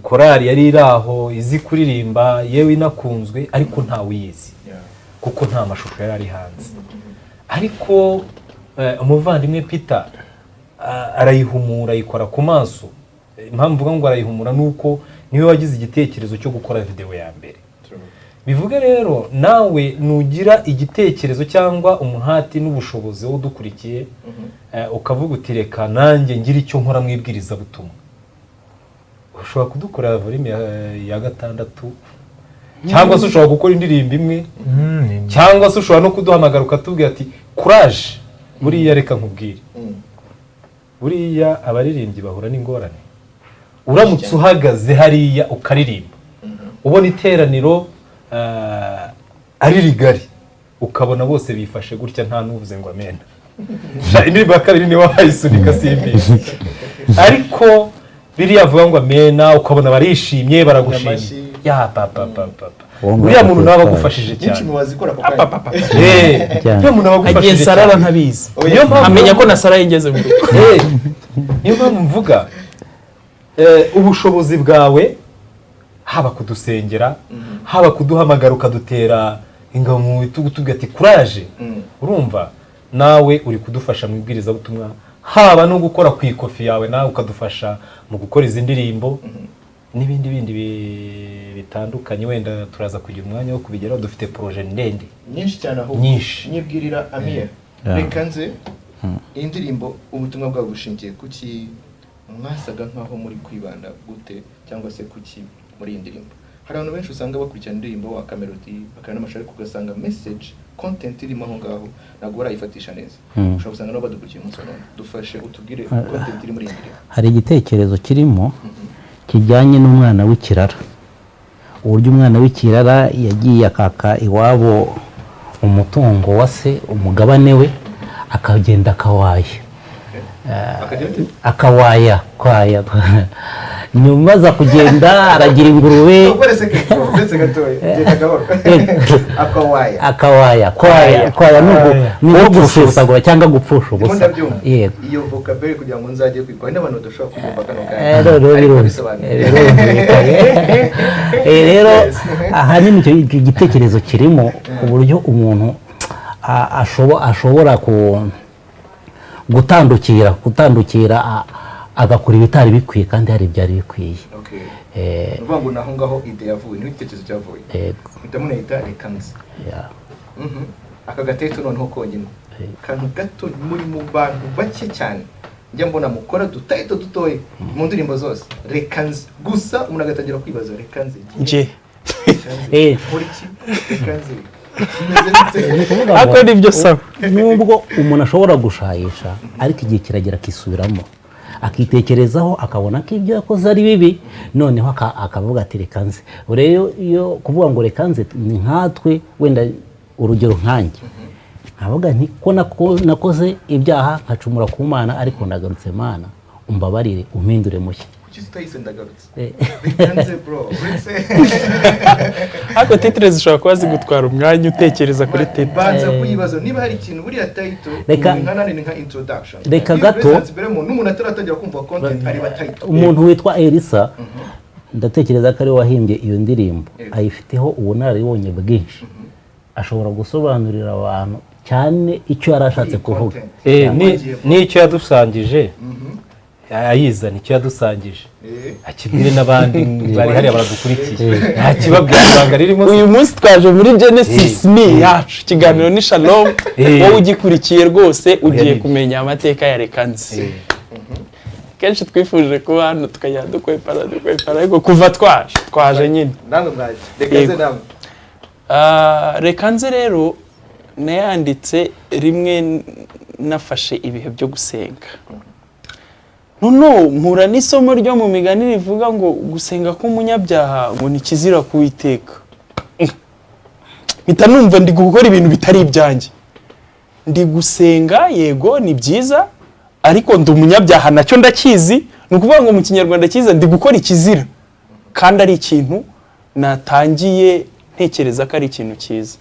korali yari iraho izi kuririmba yewe inakunzwe ariko nta wiyizi kuko nta mashusho yari ari hanze ariko umuvandimwe Peter arayihumura ayikora ku maso impamvu mvuga ngo arayihumura nuko niwe wagize igitekerezo cyo gukora video ya mbere bivuga rero nawe nugira igitekerezo cyangwa umuhati n'ubushobozi wo dukurikiye ukavuga uti reka nanjye ngira icyo nkora mwibwiriza butumwa ushobora kudukora volume ya 6 cyangwa se ushobora gukora indirimbo imwe cyangwa se ushobora no kuduhamagara ukatubwira ati courage buriya reka nkubwire buriya abaririmbyi bahura n'ingorane uramutse uhagaze hariya ukaririmba ubona iteraniro ari rigari ukabona bose bifashe gutya nta nuvuze ngo amena indirimbo ya kabiri niwe wayisunika simbisi ariko biriya avuga ngo amena ukabona barishimye baragushimye ya papa uriya muntu nawe agufashije cyane niyo muntu agufashije agiye sarara ntabizi amenya ko na sara yigeze mu rugo niyo mpamvu mvuga ubushobozi bwawe haba kudusengera haba kuduhamagara ukadutera ingabo mu bitugu tubwira ati courage urumva nawe uri kudufasha mu ibwirizabutumwa haba no gukora ku ikofi yawe nawe ukadufasha mu gukora izi ndirimbo n'ibindi bindi bitandukanye wenda turaza kugira umwanya wo kubigeraho dufite projet ndende nyinshi cyane aho nyibwirira Amir reka nze indirimbo ubutumwa bwawe bushingiye kuki mwasaga nkaho muri kwibanda gute cyangwa se kuki muri iyi ndirimbo hari abantu benshi usanga bakurikirana indirimbo wa Camelody bakana n'amashari kugasanga message content irimo aho ngaho ntabwo barayifatisha neza ushobora gusanga nabo badukurikiye umunsi none dufashe utubwire content iri muri iyi ndirimbo hari igitekerezo kirimo kijyanye n'umwana w'ikirara uburyo umwana w'ikirara yagiye akaka iwabo umutungo wa se umugabane we akagenda akawaye akawaya kwaya nyuma aza kugenda aragira ingurube akawaya kwaya nubwo gusesagura cyangwa gupfusha ubusa yego iyo vocabulary kugira ngo nzajye kwikora n'abantu badashobora kuyumva kano kanya rero ahanini icyo gitekerezo kirimo uburyo umuntu ashobora gutandukira agakora ibitari bikwiye kandi hari ibyari bikwiye. Uvuga ngo naho ngaho ide yavuye ni igitekerezo cyavuye. Ndamuna yita rekanze. Aka gateto noneho konyine. Kantu gato muri mu bantu bake cyane. Njya mbona mukora dutayito dutoye mu ndirimbo zose. Rekanze gusa umuntu agatangira kwibaza rekanze. Nje. Rekanze. Ako nibyo saba. Nubwo umuntu ashobora gushayisha ariko igihe kiragera kisubiramo akitekerezaho akabona ko ibyo yakoze ari bibi noneho akavuga ati rekanze. Rero iyo kuvuga ngo rekanze ni nkatwe wenda urugero nkanjye nkavuga nti ko nakoze ibyaha nkacumura ku Mana ariko ndagarutse Mana umbabarire umpindure mushya. Ako titre zishobora kuba zigutwara umwanya utekereza kuri titre. Banza kuyibaza niba hari ikintu buriya title ni nka introduction. Reka gato n'umuntu ataratangira kumva content ari ba title. Umuntu witwa Elisa ndatekereza ko ari wahimbye iyo ndirimbo ayifiteho ubunararibonye bwinshi ashobora gusobanurira abantu cyane icyo yarashatse kuvuga. N'icyo yadusangije ayizana icyo yadusangije akibwire n'abandi bari hari abadukurikiye nta kibabwira ibanga ririmo. Uyu munsi twaje muri Genesis ni yacu ikiganiro ni Shalom wowe ugikurikiye rwose ugiye kumenya amateka ya rekanze. Kenshi twifuje kuba hano tukajya dukwepara ariko kuva twaje nyine nange mwaje rekanze namwe. Rekanze rero nayanditse rimwe nafashe ibihe byo gusenga. Mpura n'isomo ryo mu migani rivuga ngo gusenga k'umunyabyaha ngo ni kizira kuwiteka. Mpita numva ndi gukora ibintu bitari ibyanjye. Ndi gusenga yego ni byiza ariko ndi umunyabyaha nacyo ndakizi. Ni ukuvuga ngo mu Kinyarwanda cyiza ndi gukora ikizira kandi ari ikintu natangiye ntekereza ko ari ikintu cyiza.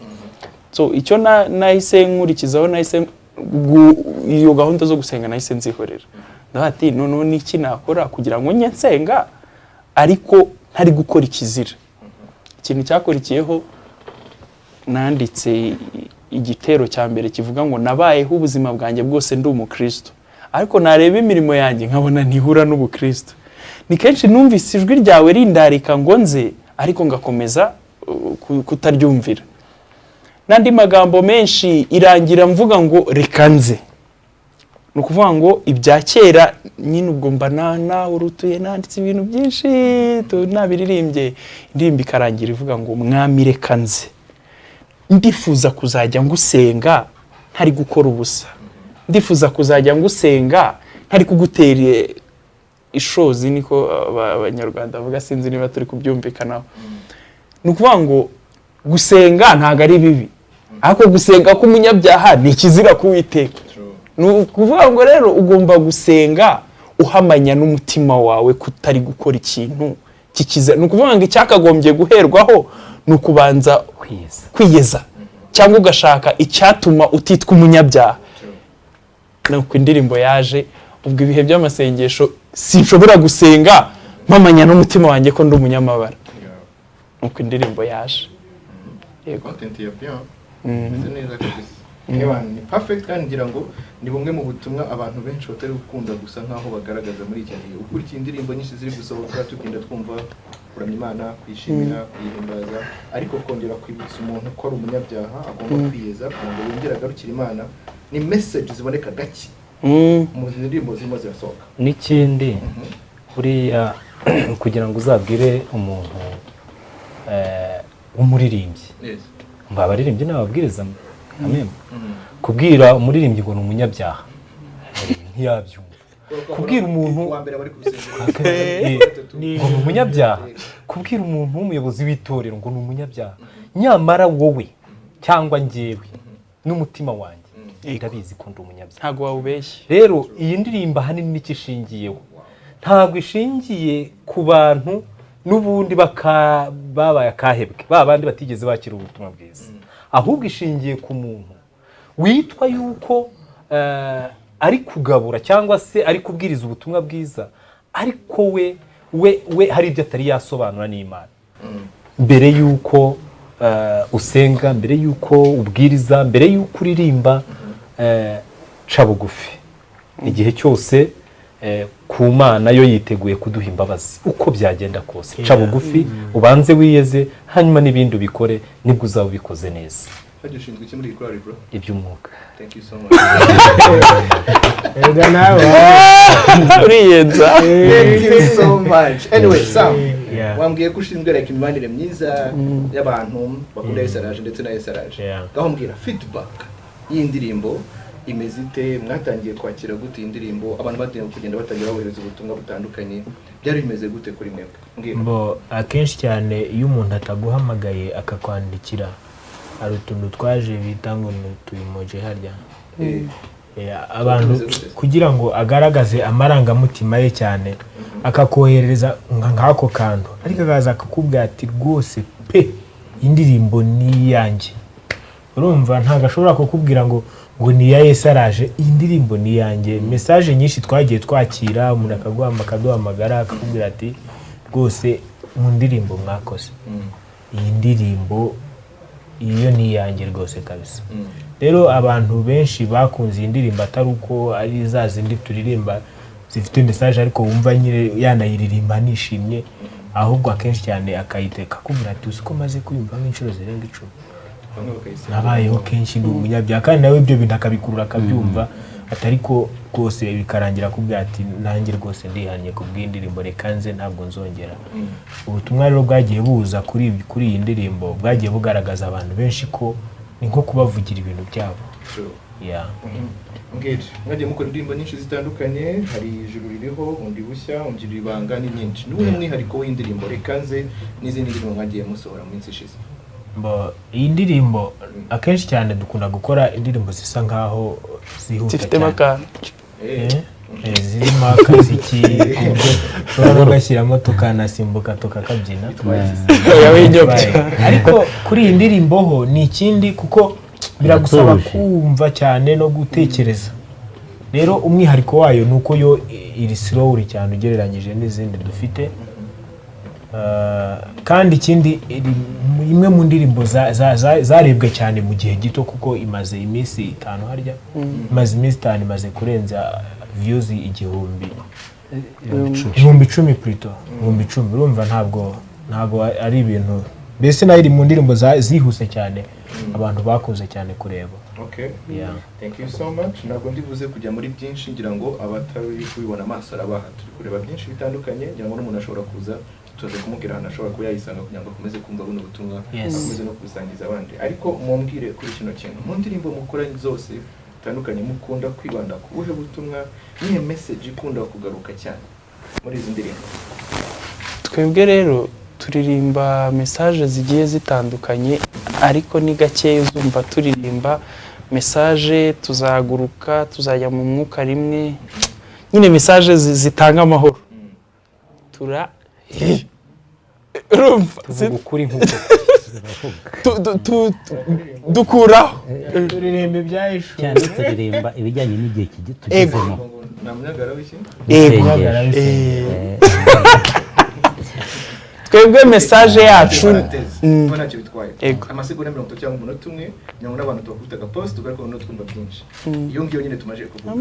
So icyo nahise nkurikizaho nahise iyo gahunda zo gusenga nahise nzihorera. Ndati none niki nakora kugira ngo nye nsenga ariko ntari gukora ikizira. Ikintu cyakurikiyeho nanditse igitero cya mbere kivuga ngo nabayeho ubuzima bwanjye bwose ndi umukristo ariko nareba imirimo yanjye nkabona ntihura n'ubukristo. Ni kenshi numvise ijwi ryawe rindarika ngo nze ariko ngakomeza kutaryumvira. Nandi magambo menshi irangira mvuga ngo rekanze. Nukuvuga ngo ibya kera nyine ubwo mba na urutuye nanditse ibintu byinshi tunabiririmbye indirimbo ikarangira ivuga ngo mwami rekanze. Ndifuza kuzajya ngusenga ntari gukora ubusa. Ndifuza kuzajya ngusenga ntari kugutera ishozi niko abanyarwanda bavuga sinzi niba turi kubyumvikanaho. Nukuvuga ngo gusenga ntago ari bibi ariko gusenga k'umunyabyaha ni kizira kuwiteka. Nukuvuga ngo rero ugomba gusenga uhamanya n'umutima wawe kutari gukora ikintu kikiza. Nukuvuga ngo icyakagombye guherwaho nukubanza kwiyeza cyangwa ugashaka icyatuma utitwa umunyabyaha. Nuko indirimbo yaje ubwo ibihe by'amasengesho sinshobora gusenga mpamanya n'umutima wanjye ko ndi umunyamabara. Nuko indirimbo yaje. Yego content ya bien. Neza kabisa. Ni perfect kandi ngira ngo ni bumwe mu butumwa abantu benshi batari gukunda gusa nkaho bagaragaza muri iki gihe. Ukurikiye indirimbo nyinshi ziri gusohoka tugenda twumva kuramya Imana, kwishimira, kwihimbaza ariko kongera kwibutsa umuntu ko ari umunyabyaha agomba kwiyeza ngo yongere agarukire Imana. Ni message ziboneka gake mu ndirimbo zirimo zirasohoka. N'ikindi buriya kugira ngo uzabwire umuntu umuririmbyi abaririmbyi n'ababwiriza amen kubwira umuririmbyi ngo ni umunyabyaha ntiyabyumva. Kubwira umuntu wa mbere bari kubisengera ngo ni umunyabyaha, kubwira umuntu w'umuyobozi w'itorero ngo ni umunyabyaha, nyamara wowe cyangwa njyewe n'umutima wanjye ndabizi ko ndi umunyabyaha ntabwo wawubeshye. rero iyi ndirimbo ahanini nicyo ishingiyeho, ntabwo ishingiye ku bantu n'ubundi babaye akahebwe, ba bandi batigeze bakira ubutumwa bwiza, ahubwo ishingiye ku muntu witwa yuko ari kugabura cyangwa se ari kubwiriza ubutumwa bwiza, ariko we hari ibyo atari yasobanura n'Imana. Mbere yuko usenga, mbere yuko ubwiriza, mbere yuko uririmba, ca bugufi. Igihe cyose ku Mana yo yiteguye kuduha imbabazi uko byagenda kose. Ca bugufi ubanze wiyeze, hanyuma n'ibindi ubikore, nibwo uzaba ubikoze neza. Ushinzwe iki muri korali bro? Iby'umwuka. Thank you so much. Ega nawe uriyenza. Thank you so much. Anyway, Sam, wambwiye ko ushinzwe like imibanire myiza y'abantu bakunda Esaraje ndetse na Esaraje. Gaho mbwira feedback y'indirimbo imeze ite, mwatangiye kwakira gute indirimbo, abantu bagiye kugenda batangira bahereza ubutumwa butandukanye, byari bimeze gute kuri mwebwe? Mbwira. Bo akenshi cyane iyo umuntu ataguhamagaye akakwandikira hari utuntu twaje bita ngo tuyimoje harya abantu kugira ngo agaragaze amarangamutima ye cyane, akakohereza nk'ako kantu, ariko akaza akakubwira ati rwose pe indirimbo ni yanjye. Urumva ntabwo ashobora kukubwira ngo ni iya Esaraje, indirimbo ni yanjye. Message nyinshi twagiye twakira, umuntu akaduhamagara akakubwira ati rwose mu ndirimbo mwakoze, iyi ndirimbo iyo ni yanjye rwose kabisa. Rero abantu benshi bakunze iyi ndirimbo atari uko ari za zindi turirimba zifite message ariko wumva nyine yanayiririmba nishimye, ahubwo akenshi cyane akayiteka kubwira ati uko maze kuyumva nk'inshuro zirenga 10 nabayeho kenshi ndi umunyabyaha, kandi nawe ibyo bintu akabikurura akabyumva, atariko rwose bikarangira kubwira ati nanjye rwose ndihanye kubw'indirimbo reka nze ntabwo nzongera. Ubutumwa rero bwagiye buza kuri iyi ndirimbo bwagiye bugaragaza abantu benshi ko ni nko kubavugira ibintu byabo. Mwagiye mukora indirimbo nyinshi zitandukanye, hari ijuru ririho, undi bushya, ungirira ibanga ni nyinshi. Ni umwihariko w'indirimbo reka nze n'izindi ndirimbo mwagiye musohora mu minsi ishize? Iyi ndirimbo akenshi cyane dukunda gukora indirimbo zisa nkaho zihuta cyane, zirimo akaziki ushobora kugashyiramo tukanasimbuka tukakabyina, ariko kuri iyi ndirimbo ho ni ikindi kuko biragusaba kumva cyane no gutekereza. Rero umwihariko wayo nuko yo iri slow cyane ugereranyije n'izindi dufite, kandi ikindi imwe mu ndirimbo zarebwe cyane mu gihe gito kuko imaze iminsi 5 harya, imaze iminsi 5 imaze kurenza views 10,000 plutôt 10,000. Urumva ntabwo ari ibintu, mbese nayo iri mu ndirimbo zihuse cyane abantu bakunze cyane kureba. Okay, thank you so much. Ntabwo ndibuze kujya muri byinshi, ngira ngo abatari kubibona amaso arabaha, turi kureba byinshi bitandukanye, ngira ngo n'umuntu ashobora kuza tuze kumubwira ahantu ashobora kuba yayisanga kugira ngo akomeze kumva buno butumwa, akomeze no kubisangiza abandi. Ariko mumbwire kuri kino kintu, mu ndirimbo mukora zose bitandukanye mukunda kwibanda ku buhe butumwa, nihe message ikunda kugaruka cyane muri izi ndirimbo? Twebwe rero turirimba message zigiye zitandukanye, ariko ni gake uzumva turirimba message tuzaguruka tuzajya mu mwuka rimwe, nyine message zitanga amahoro. Urumva ukuri nk'uko dukuraho turirimba ibyahishwe cyane, turirimba ibijyanye n'igihe tugezemo. Twebwe message yacu ntacyo bitwaye. Amasegonda 30 cyangwa umunota umwe, nyangwa n'abantu tubakubitaga post tugaruka no twumva byinshi. Iyo ngiyo nyine tumaje kuvuga.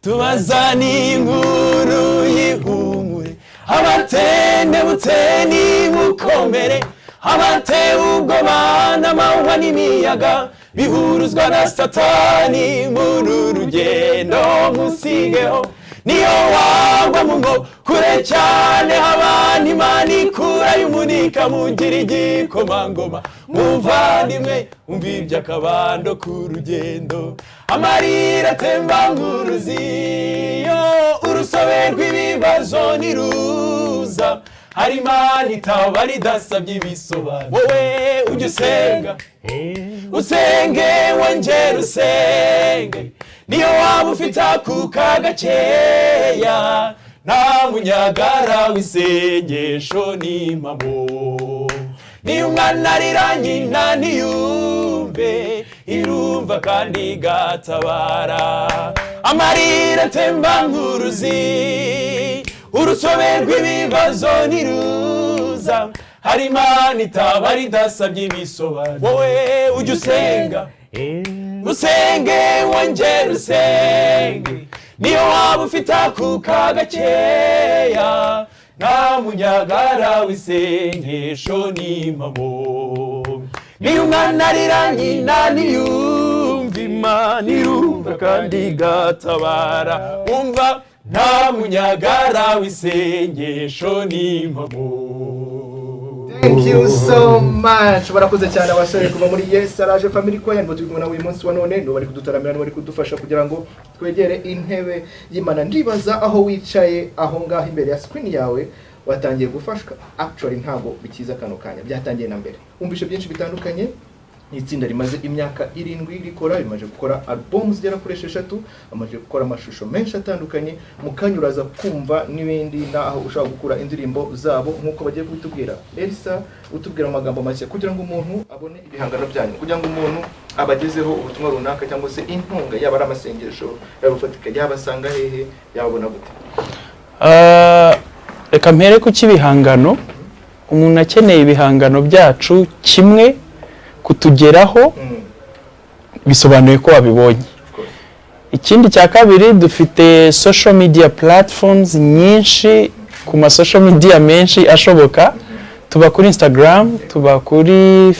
Tubazani inkuru y'ihumure, abatendebutse nimukomere, abatewe ubwoba n'amahwa n'imiyaga, bihuruzwa na Satani muri rugendo musigeho. Niyo wagwa mu ngo kure cyane, abana Imana ikura y'umunika mugira igikomangoma, muvandimwe umva iby'akabando ku rugendo, amarira atemba nk'uruzi, urusobe rw'ibibazo niruza, hari imana itaba ridasabye ibisobanuro wowe ujya usenga usenge wongere usenge niyo waba ufite akuka gakeya nta munyagara w'isengesho n'impamo niyo umwana arira nyina ntiyumve irumva kandi igatabara amarira atemba nk'uruzi urusobe rw'ibibazo ntiruza hari imana itaba ridasabye ibisobanuro wowe ujya usenga usenge wongere usenge niyo waba ufite akuka gakeya nta munyagara w'isengesho n'impamo niyo umwana arira nyina ntiyumva imana irumva kandi igatabara umva nta munyagara w'isengesho n'impamo. Thank you so much. Barakoze cyane abasore kuva muri Yes Araje Family Choir ngo turi kumwe na uyu munsi wa none no bari kudutaramira no bari kudufasha kugira ngo twegere intebe y'Imana. Ndibaza aho wicaye aho ngaho imbere ya screen yawe watangiye gufashwa. Actually ntago bikiza kano kanya byatangiye na mbere. Umvishe byinshi bitandukanye. Itsinda rimaze imyaka 7 rikora bimaje gukora albums zigera kuri 6 amaje gukora amashusho menshi atandukanye mukanyuraza kumva n'ibindi naho ushaka gukura indirimbo zabo nkuko bagiye kubitubwira. Elsa utubwira amagambo make kugira ngo umuntu abone ibihangano byanyu kugira ngo umuntu abagezeho ubutumwa runaka cyangwa se intunga yaba ari amasengesho yabufatika yabasanga hehe yabona gute. Reka mpere ku kibihangano umuntu akeneye ibihangano byacu kimwe kutugeraho bisobanuye ko wabibonye. Ikindi cya kabiri dufite social media platforms nyinshi ku ma social media menshi ashoboka tuba kuri Instagram tuba kuri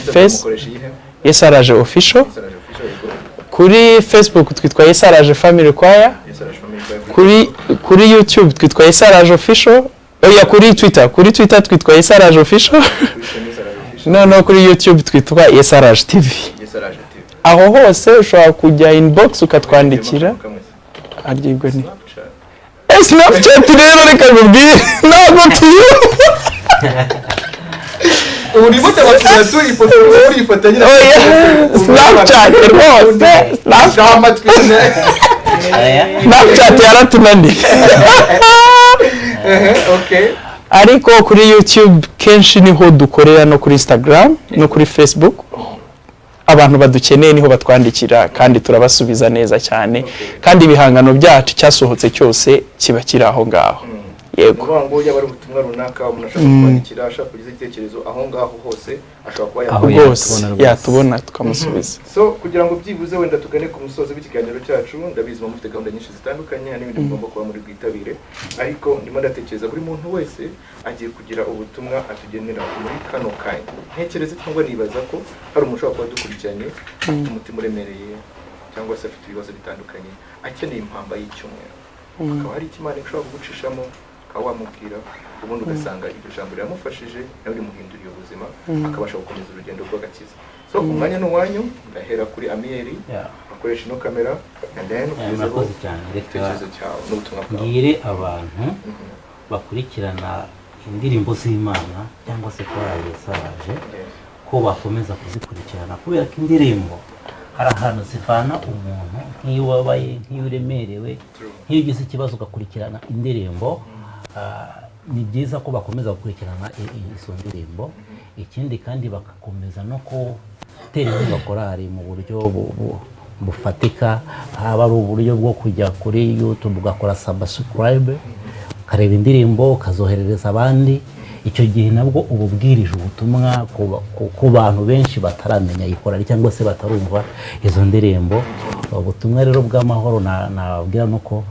Yes Araje Official kuri Facebook twitwa Yes Araje Family Choir kuri YouTube twitwa Yes Araje Official kuri Twitter twitwa Yes Araje Official no kuri YouTube twitwa Yes Araje TV. Aho hose ushobora kujya inbox ukatwandikira arigwe ni Snapchat rero reka ngubwire ntabwo tuyo uri buta batatu ifoto nyine Snapchat rwose Snapchat yaratunaniye. Okay. Ariko kuri YouTube kenshi niho dukorera no kuri Instagram no kuri Facebook abantu badukeneye niho batwandikira kandi turabasubiza neza cyane kandi ibihangano byacu cyasohotse cyose kiba kiri aho ngaho. Yego ngo yaba ari ubutumwa runaka umuntu ashaka kwandikira ashaka kugiza igitekerezo aho ngaho hose ashobora kuba yatubona tukamusubiza. So kugira ngo byibuze wenda tugane ku musozo w'ikiganiro cyacu ndabizi mu mufite gahunda nyinshi zitandukanye n'ibindi mugomba kuba muri bwitabire ariko ndimo ndatekereza buri muntu wese agiye kugira ubutumwa atugenera muri kano kanya. Ntekereza cyangwa nibaza ko hari umuntu ushobora kuba dukurikiranye umutima uremereye cyangwa se afite ibibazo bitandukanye akeneye impamba y'icyumweru akaba hari ikimana ushobora kugucishamo wamubwira ubundi ugasanga iryo jambo riramufashije nawe rimuhinduriye ubuzima akabasha gukomeza urugendo rw'agakiza. So umwanya n'uwanyu ndahera kuri Amiel akoresha ino kamera and then murakoze cyane reka n'ubutumwa bwawe ngire abantu bakurikirana indirimbo z'Imana cyangwa se korali Yes Araje ko bakomeza kuzikurikirana kubera ko indirimbo hari ahantu zivana umuntu nk'iyo wabaye nk'iyo uremerewe nk'iyo ugize ikibazo ugakurikirana indirimbo. Ni byiza ko bakomeza gukurikirana izo ndirimbo. Ikindi kandi bagakomeza no gutera inkunga korali mu buryo bufatika haba ari uburyo bwo kujya kuri YouTube ugakora subscribe ukareba indirimbo ukazoherereza abandi. Icyo gihe nabwo ububwirije ubutumwa ku bantu benshi bataramenya ikorari cyangwa se batarumva izo ndirimbo. Ubutumwa rero bw'amahoro nababwira nuko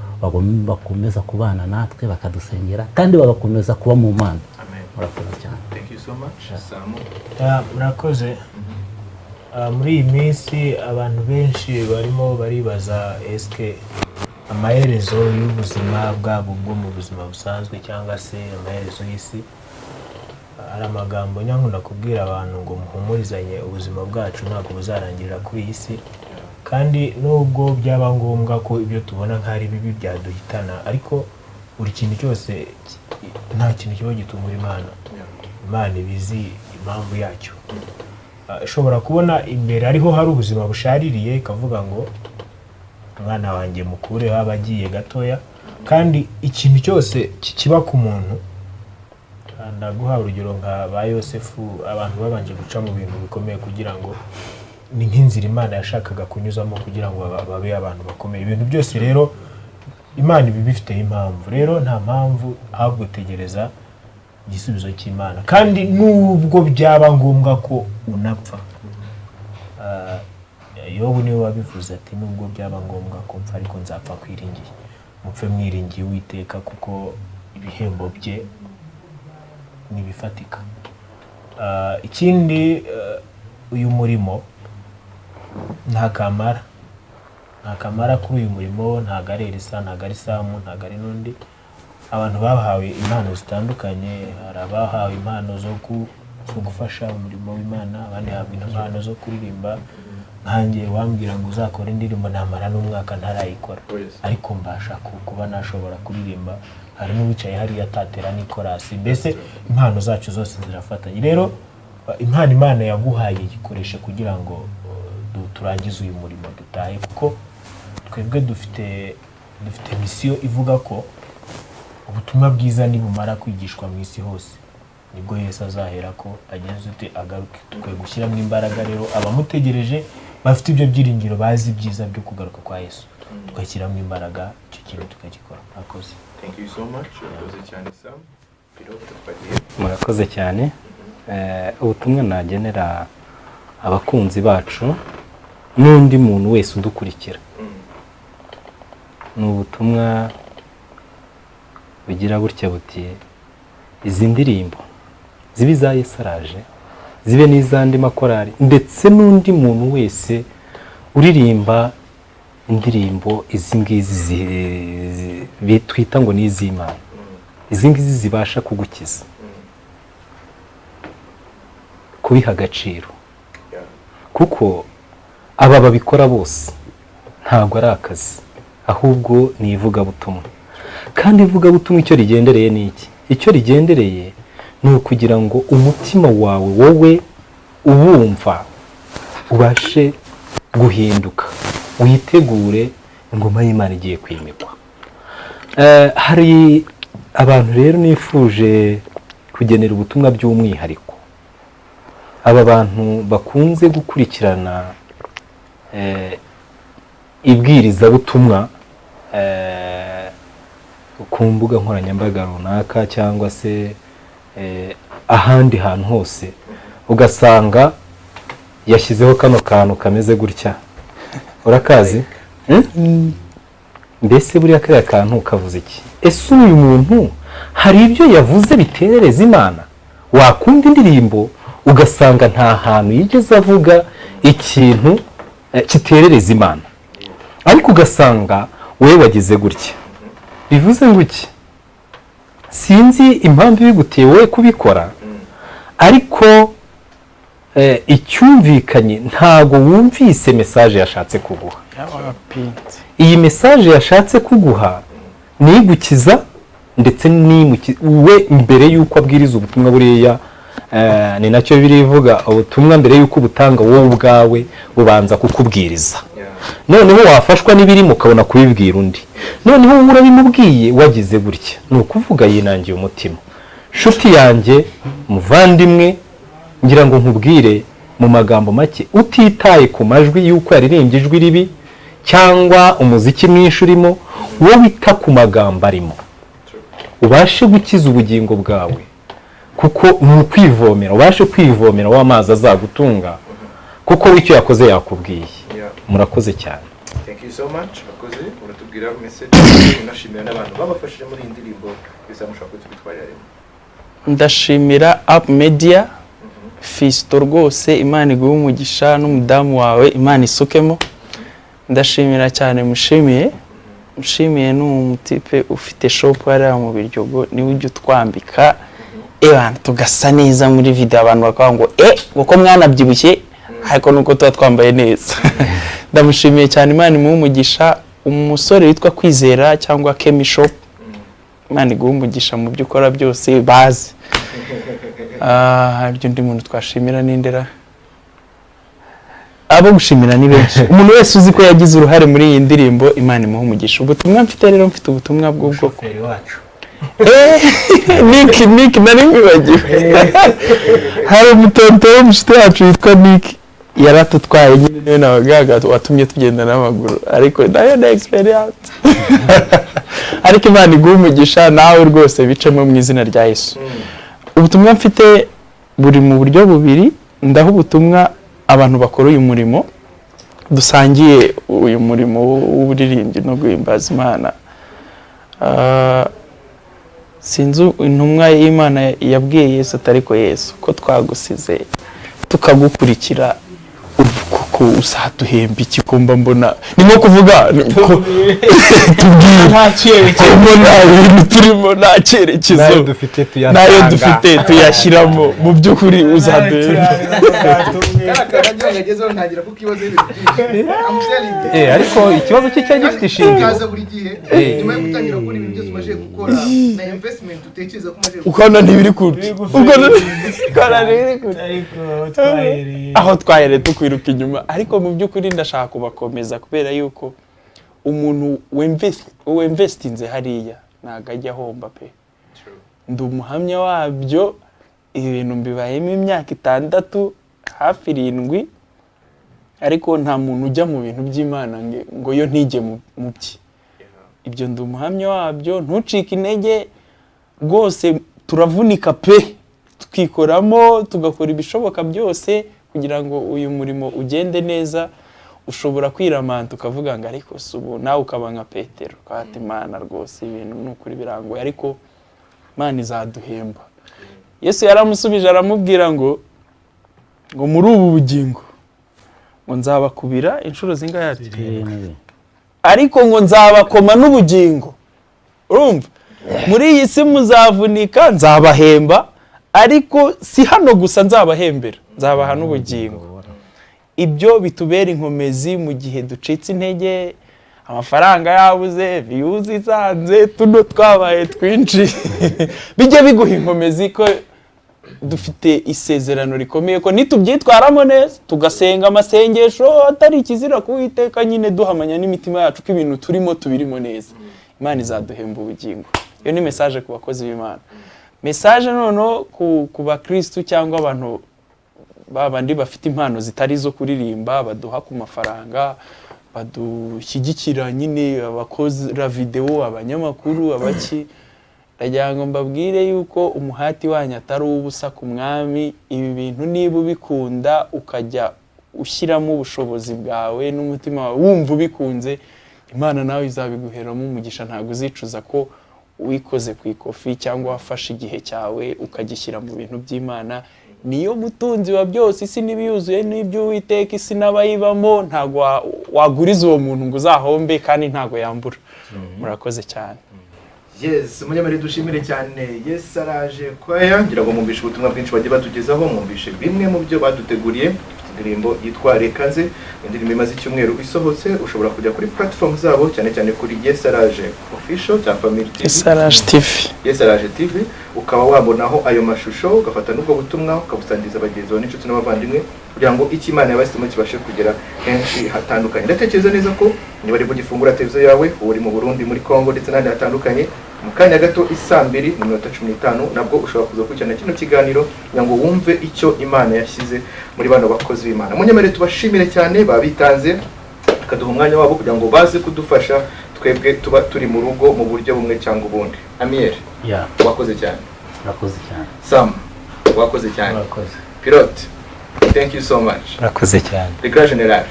bakomeza kubana natwe bakadusengera kandi bagakomeza kuba mu Mana. Murakoze cyane. Thank you so much. Samu. Murakoze. Muri iyi minsi abantu benshi barimo baribaza eske amaherezo y'ubuzima bwabo bwo mu buzima busanzwe cyangwa se amaherezo y'isi. Ari amagambo nyankunda kubwira abantu ngo muhumurizanye ubuzima bwacu ntabwo buzarangirira kuri iyi si kandi nubwo byaba ngombwa ko ibyo tubona nk'ari bibi byaduhitana ariko buri kintu cyose nta kintu kiba gitungura imana ibizi impamvu yacyo. Ishobora kubona imbere ariho hari ubuzima bushaririye ikavuga ngo umwana wanjye mukureho aba agiye gatoya, kandi ikintu cyose kiba ku muntu, ndaguha urugero nka ba Yosefu, abantu babanje guca mu bintu bikomeye kugira ngo ni nk'inzira Imana yashakaga kunyuzamo kugira ngo babe abantu bakomeye. Ibintu byose rero Imana ibi bifiteho impamvu, rero nta mpamvu ahubwo tegereza igisubizo cy'Imana, kandi nubwo byaba ngombwa ko unapfa. Yobu niwe wabivuze ati nubwo byaba ngombwa ko mpfa ariko nzapfa kwiringiye. Mupfe mwiringiye Uwiteka kuko ibihembo bye nibifatika. Ikindi uyu murimo nta kamara kuri uyu murimo, ntago ari Elisa, ntago ari Samu, ntago ari n'undi. Abantu bahawe impano zitandukanye, hari abahawe impano zo gufasha umurimo w'Imana, abandi bahabwa impano zo kuririmba. Nkanjye wambwira ngo uzakora indirimbo namara n'umwaka ntarayikora, ariko mbasha kuba nashobora kuririmba. Hari n'uwicaye hariya atatera n'ikorasi. Mbese impano zacu zose zirafatanye. Rero impano Imana yaguhaye yikoreshe kugira ngo turangize uyu murimo dutahe, kuko twebwe dufite misiyo ivuga ko ubutumwa bwiza nibumara kwigishwa mu isi hose nibwo Yesu azahera ko agenze ute agaruke. Tukwiye gushyiramo imbaraga rero abamutegereje bafite ibyo byiringiro, bazi ibyiza byo kugaruka kwa Yesu, tugashyiramo imbaraga icyo kintu tukagikora. Murakoze. Thank you so much. Murakoze cyane Sam. Murakoze cyane. Ubutumwa nagenera abakunzi bacu n'undi muntu wese udukurikira, ni ubutumwa bugira gutya buti: izi ndirimbo zibe iza Yesu araje, zibe n'izandi makorari, ndetse n'undi muntu wese uririmba indirimbo izi ngizi twita ngo ni iz'Imana, izi ngizi zibasha kugukiza, kubiha agaciro, kuko aba babikora bose ntabwo ari akazi, ahubwo ni ivugabutumwa. Kandi ivugabutumwa icyo rigendereye ni iki? Icyo rigendereye ni ukugira ngo umutima wawe wowe ubumva ubashe guhinduka, witegure ingoma y'Imana igiye kwimikwa. Hari abantu rero nifuje kugenera ubutumwa by'umwihariko. Aba bantu bakunze gukurikirana ibwirizabutumwa ku mbuga nkoranyambaga runaka cyangwa se ahandi hantu hose, ugasanga yashyizeho kano kantu kameze gutya, urakazi? Mbese buriya kariya kantu kavuze iki? Ese uyu muntu hari ibyo yavuze biterereza Imana? Wakumva indirimbo ugasanga nta hantu yigeze avuga ikintu kiterereza Imana, ariko ugasanga wewe wagize gutya. Bivuze ngo iki? Sinzi impamvu biguteye wowe kubikora, ariko icyumvikanye ntago wumvise message yashatse kuguha. Iyi message yashatse kuguha ni igukiza, ndetse we mbere yuko abwiriza ubutumwa buriya ni nacyo birivuga, ubutumwa mbere yuko ubutanga wowe ubwawe bubanza kukubwiriza. Noneho wafashwa n'ibirimo ukabona kubibwira undi, noneho urabimubwiye wagize gutya, ni ukuvuga yinangiye umutima. Nshuti yanjye, muvandimwe, ngira ngo nkubwire mu magambo make, utitaye ku majwi yuko yaririmbye ijwi ribi cyangwa umuziki mwinshi urimo, wowe wita ku magambo arimo, ubashe gukiza ubugingo bwawe, kuko ni ukwivomera, ubashe kwivomera w'amazi azagutunga, kuko w'icyo yakoze yakubwiye. Murakoze cyane. Thank you so much. Bakoze uratubwira message unashimira n'abantu babafashije muri iyi ndirimbo bizamushaka kutwitwarira. Ndashimira Up Media, Fisto rwose, Imana iguhe umugisha, n'umudamu wawe Imana isukemo. Ndashimira cyane mushimiye n'umutipe ufite shop hariya mu Biryogo, niwe ujya utwambika abantu tugasa neza muri video, abantu bakavuga ngo uko mwanabyibushye ariko nuko tuba twambaye neza. Ndamushimiye cyane, Imana imuhe umugisha. Umusore witwa Kwizera cyangwa Kemi Shop, Imana iguha umugisha mu byo ukora byose bazi. Hari undi muntu twashimira n'indera, abo gushimira ni benshi. Umuntu wese uzi ko yagize uruhare muri iyi ndirimbo Imana imuha umugisha. Ubutumwa mfite rero, mfite ubutumwa bw'ubwoko Nick nari mwibagiwe. Hari umutonto w'umushuti wacu witwa Nick yaratutwaye nyine, niwe nabagaga watumye tugenda n'amaguru, ariko nayo na experience. Ariko Imana iguha umugisha nawe rwose bicemo mu izina rya Yesu. Ubutumwa mfite buri mu buryo bubiri. Ndaho ubutumwa abantu bakora uyu murimo, dusangiye uyu murimo w'uburirimbyi no guhimbaza Imana. Sinzi intumwa y'Imana yabwiye Yesu atariko Yesu ko twagusize tukagukurikira kuko usaduhemba iki kumba mbona ni nko kuvuga nta cyerekezo mbona ibintu turimo nta cyerekezo nayo dufite tuyashyiramo mu by'ukuri uzaduhemba. Ariko ikibazo cye cyari gifite ishingiro ukabona ntibiri kure, aho twahereye tukwiruka inyuma. Ariko mu by'ukuri ndashaka kubakomeza kubera yuko umuntu wemvestinze hariya ntago ajya ahomba pe. Ndi umuhamya wabyo. Ibintu mbibayemo imyaka 6 hafi 7, ariko nta muntu ujya mu bintu by'Imana ngo yo ntijye mu bye. Ibyo ndi umuhamya wabyo. Ntucike intege rwose, turavunika pe, tukikoramo tugakora ibishoboka byose kugira ngo uyu murimo ugende neza. Ushobora kwiramanta ukavuga ngo ariko subu nawe ukaba nka Petero kwati Imana rwose ibintu n'ukuri birangoye, ariko Imana izaduhemba. Yesu yaramusubije aramubwira ngo muri ubu bugingo ngo nzabakubira inshuro zingahe ati, ariko ngo nzabakoma n'ubugingo. Urumva, muri iyi si muzavunika, nzabahemba, ariko si hano gusa nzabahembera, nzabaha n'ubugingo. Ibyo bitubera inkomezi mu gihe ducitse intege, amafaranga yabuze, views izanze, tuno twabaye twinshi. Bijye biguha inkomezi ko dufite isezerano rikomeye ko nitubyitwaramo neza, tugasenga amasengesho atari ikizira kuwiteka, nyine duhamanya n'imitima yacu ko ibintu turimo tubirimo neza, Imana izaduhemba ubugingo. Iyo ni message ku bakozi b'Imana. Message noneho ku bakristo cyangwa abantu babandi bafite impano zitari zo kuririmba, baduha ku mafaranga, badushyigikira nyine, abakozi la video, abanyamakuru, abaki. Ndagira ngo mbabwire yuko umuhati wanyu atari ubusa ku mwami. Ibi bintu niba ubikunda ukajya ushyiramo ubushobozi bwawe n'umutima wawe wumva ubikunze, Imana nawe izabiguheramo umugisha. Ntabwo uzicuza ko wikoze ku ikofi cyangwa wafashe igihe cyawe ukagishyira mu bintu by'Imana. Niyo mutunzi wa byose, isi n'ibiyuzuye n'ibyo Uwiteka, isi n'abayibamo. Ntabwo waguriza uwo muntu ngo uzahombe, kandi ntabwo yambura. Murakoze cyane. Yes, munyamari dushimire cyane. Yes araje kwaya, ngira ngo mwumvishe ubutumwa bwinshi bagiye batugezaho, mwumvishe bimwe mu byo baduteguriye. Indirimbo yitwa Rekaze, indirimbo imaze icyumweru isohotse. Ushobora kujya kuri platform zabo, cyane cyane kuri Yes Araje official cyangwa Family TV, Yes Araje TV, Yes Araje TV, ukaba wabonaho ayo mashusho, ugafata n'ubwo butumwa ukabusangiza abagenzi bawe n'inshuti n'abavandimwe, kugira ngo icyo Imana yabashyizemo kibashe kugera henshi hatandukanye. Ndatekereza neza ko niba ari bugifungura televiziyo yawe, uri mu Burundi, muri Kongo ndetse n'ahandi hatandukanye, mu kanya gato 2:15 nabwo ushobora kuza gukurikirana kino kiganiro kugira ngo wumve icyo Imana yashyize muri bano bakozi b'Imana. Munyamare tubashimire cyane, babitanze akaduha umwanya wabo kugira ngo baze kudufasha twebwe tuba turi mu rugo mu buryo bumwe cyangwa ubundi. Amiel, wakoze cyane. Murakoze cyane. Sam, wakoze cyane. Murakoze. Pilote, thank you so much. murakoze cyane. Regard General,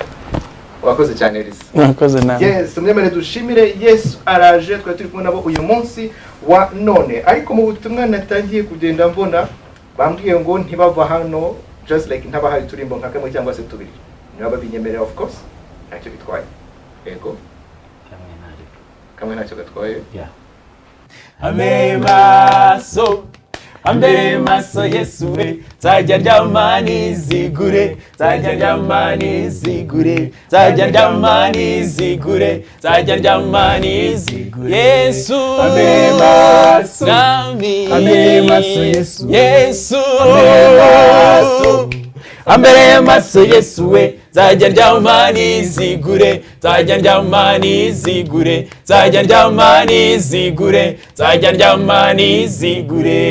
wakoze cyane Elisa. Murakoze nawe. Yes, tumwemere dushimire. Yes Araje, twari turi kumwe nabo uyu munsi wa none. Ariko mu butumwa natangiye kugenda mbona bambwiye ngo ntibava hano just like ntabahari turimbo nka kamwe cyangwa se tubiri. Niba babinyemerera of course, ntacyo bitwaye. Yego. Kamwe ntacyo gatwaye. Amemaso ambere maso Yesu we nzajya ndyama nizigure nzajya ndyama nizigure nzajya ndyama nizigure nzajya ndyama nizigure Yesu ambere maso nami ambere maso Yesu Yesu ambere maso ambere maso Yesu we nzajya ndyama nizigure nzajya ndyama nizigure nzajya ndyama nizigure nzajya ndyama nizigure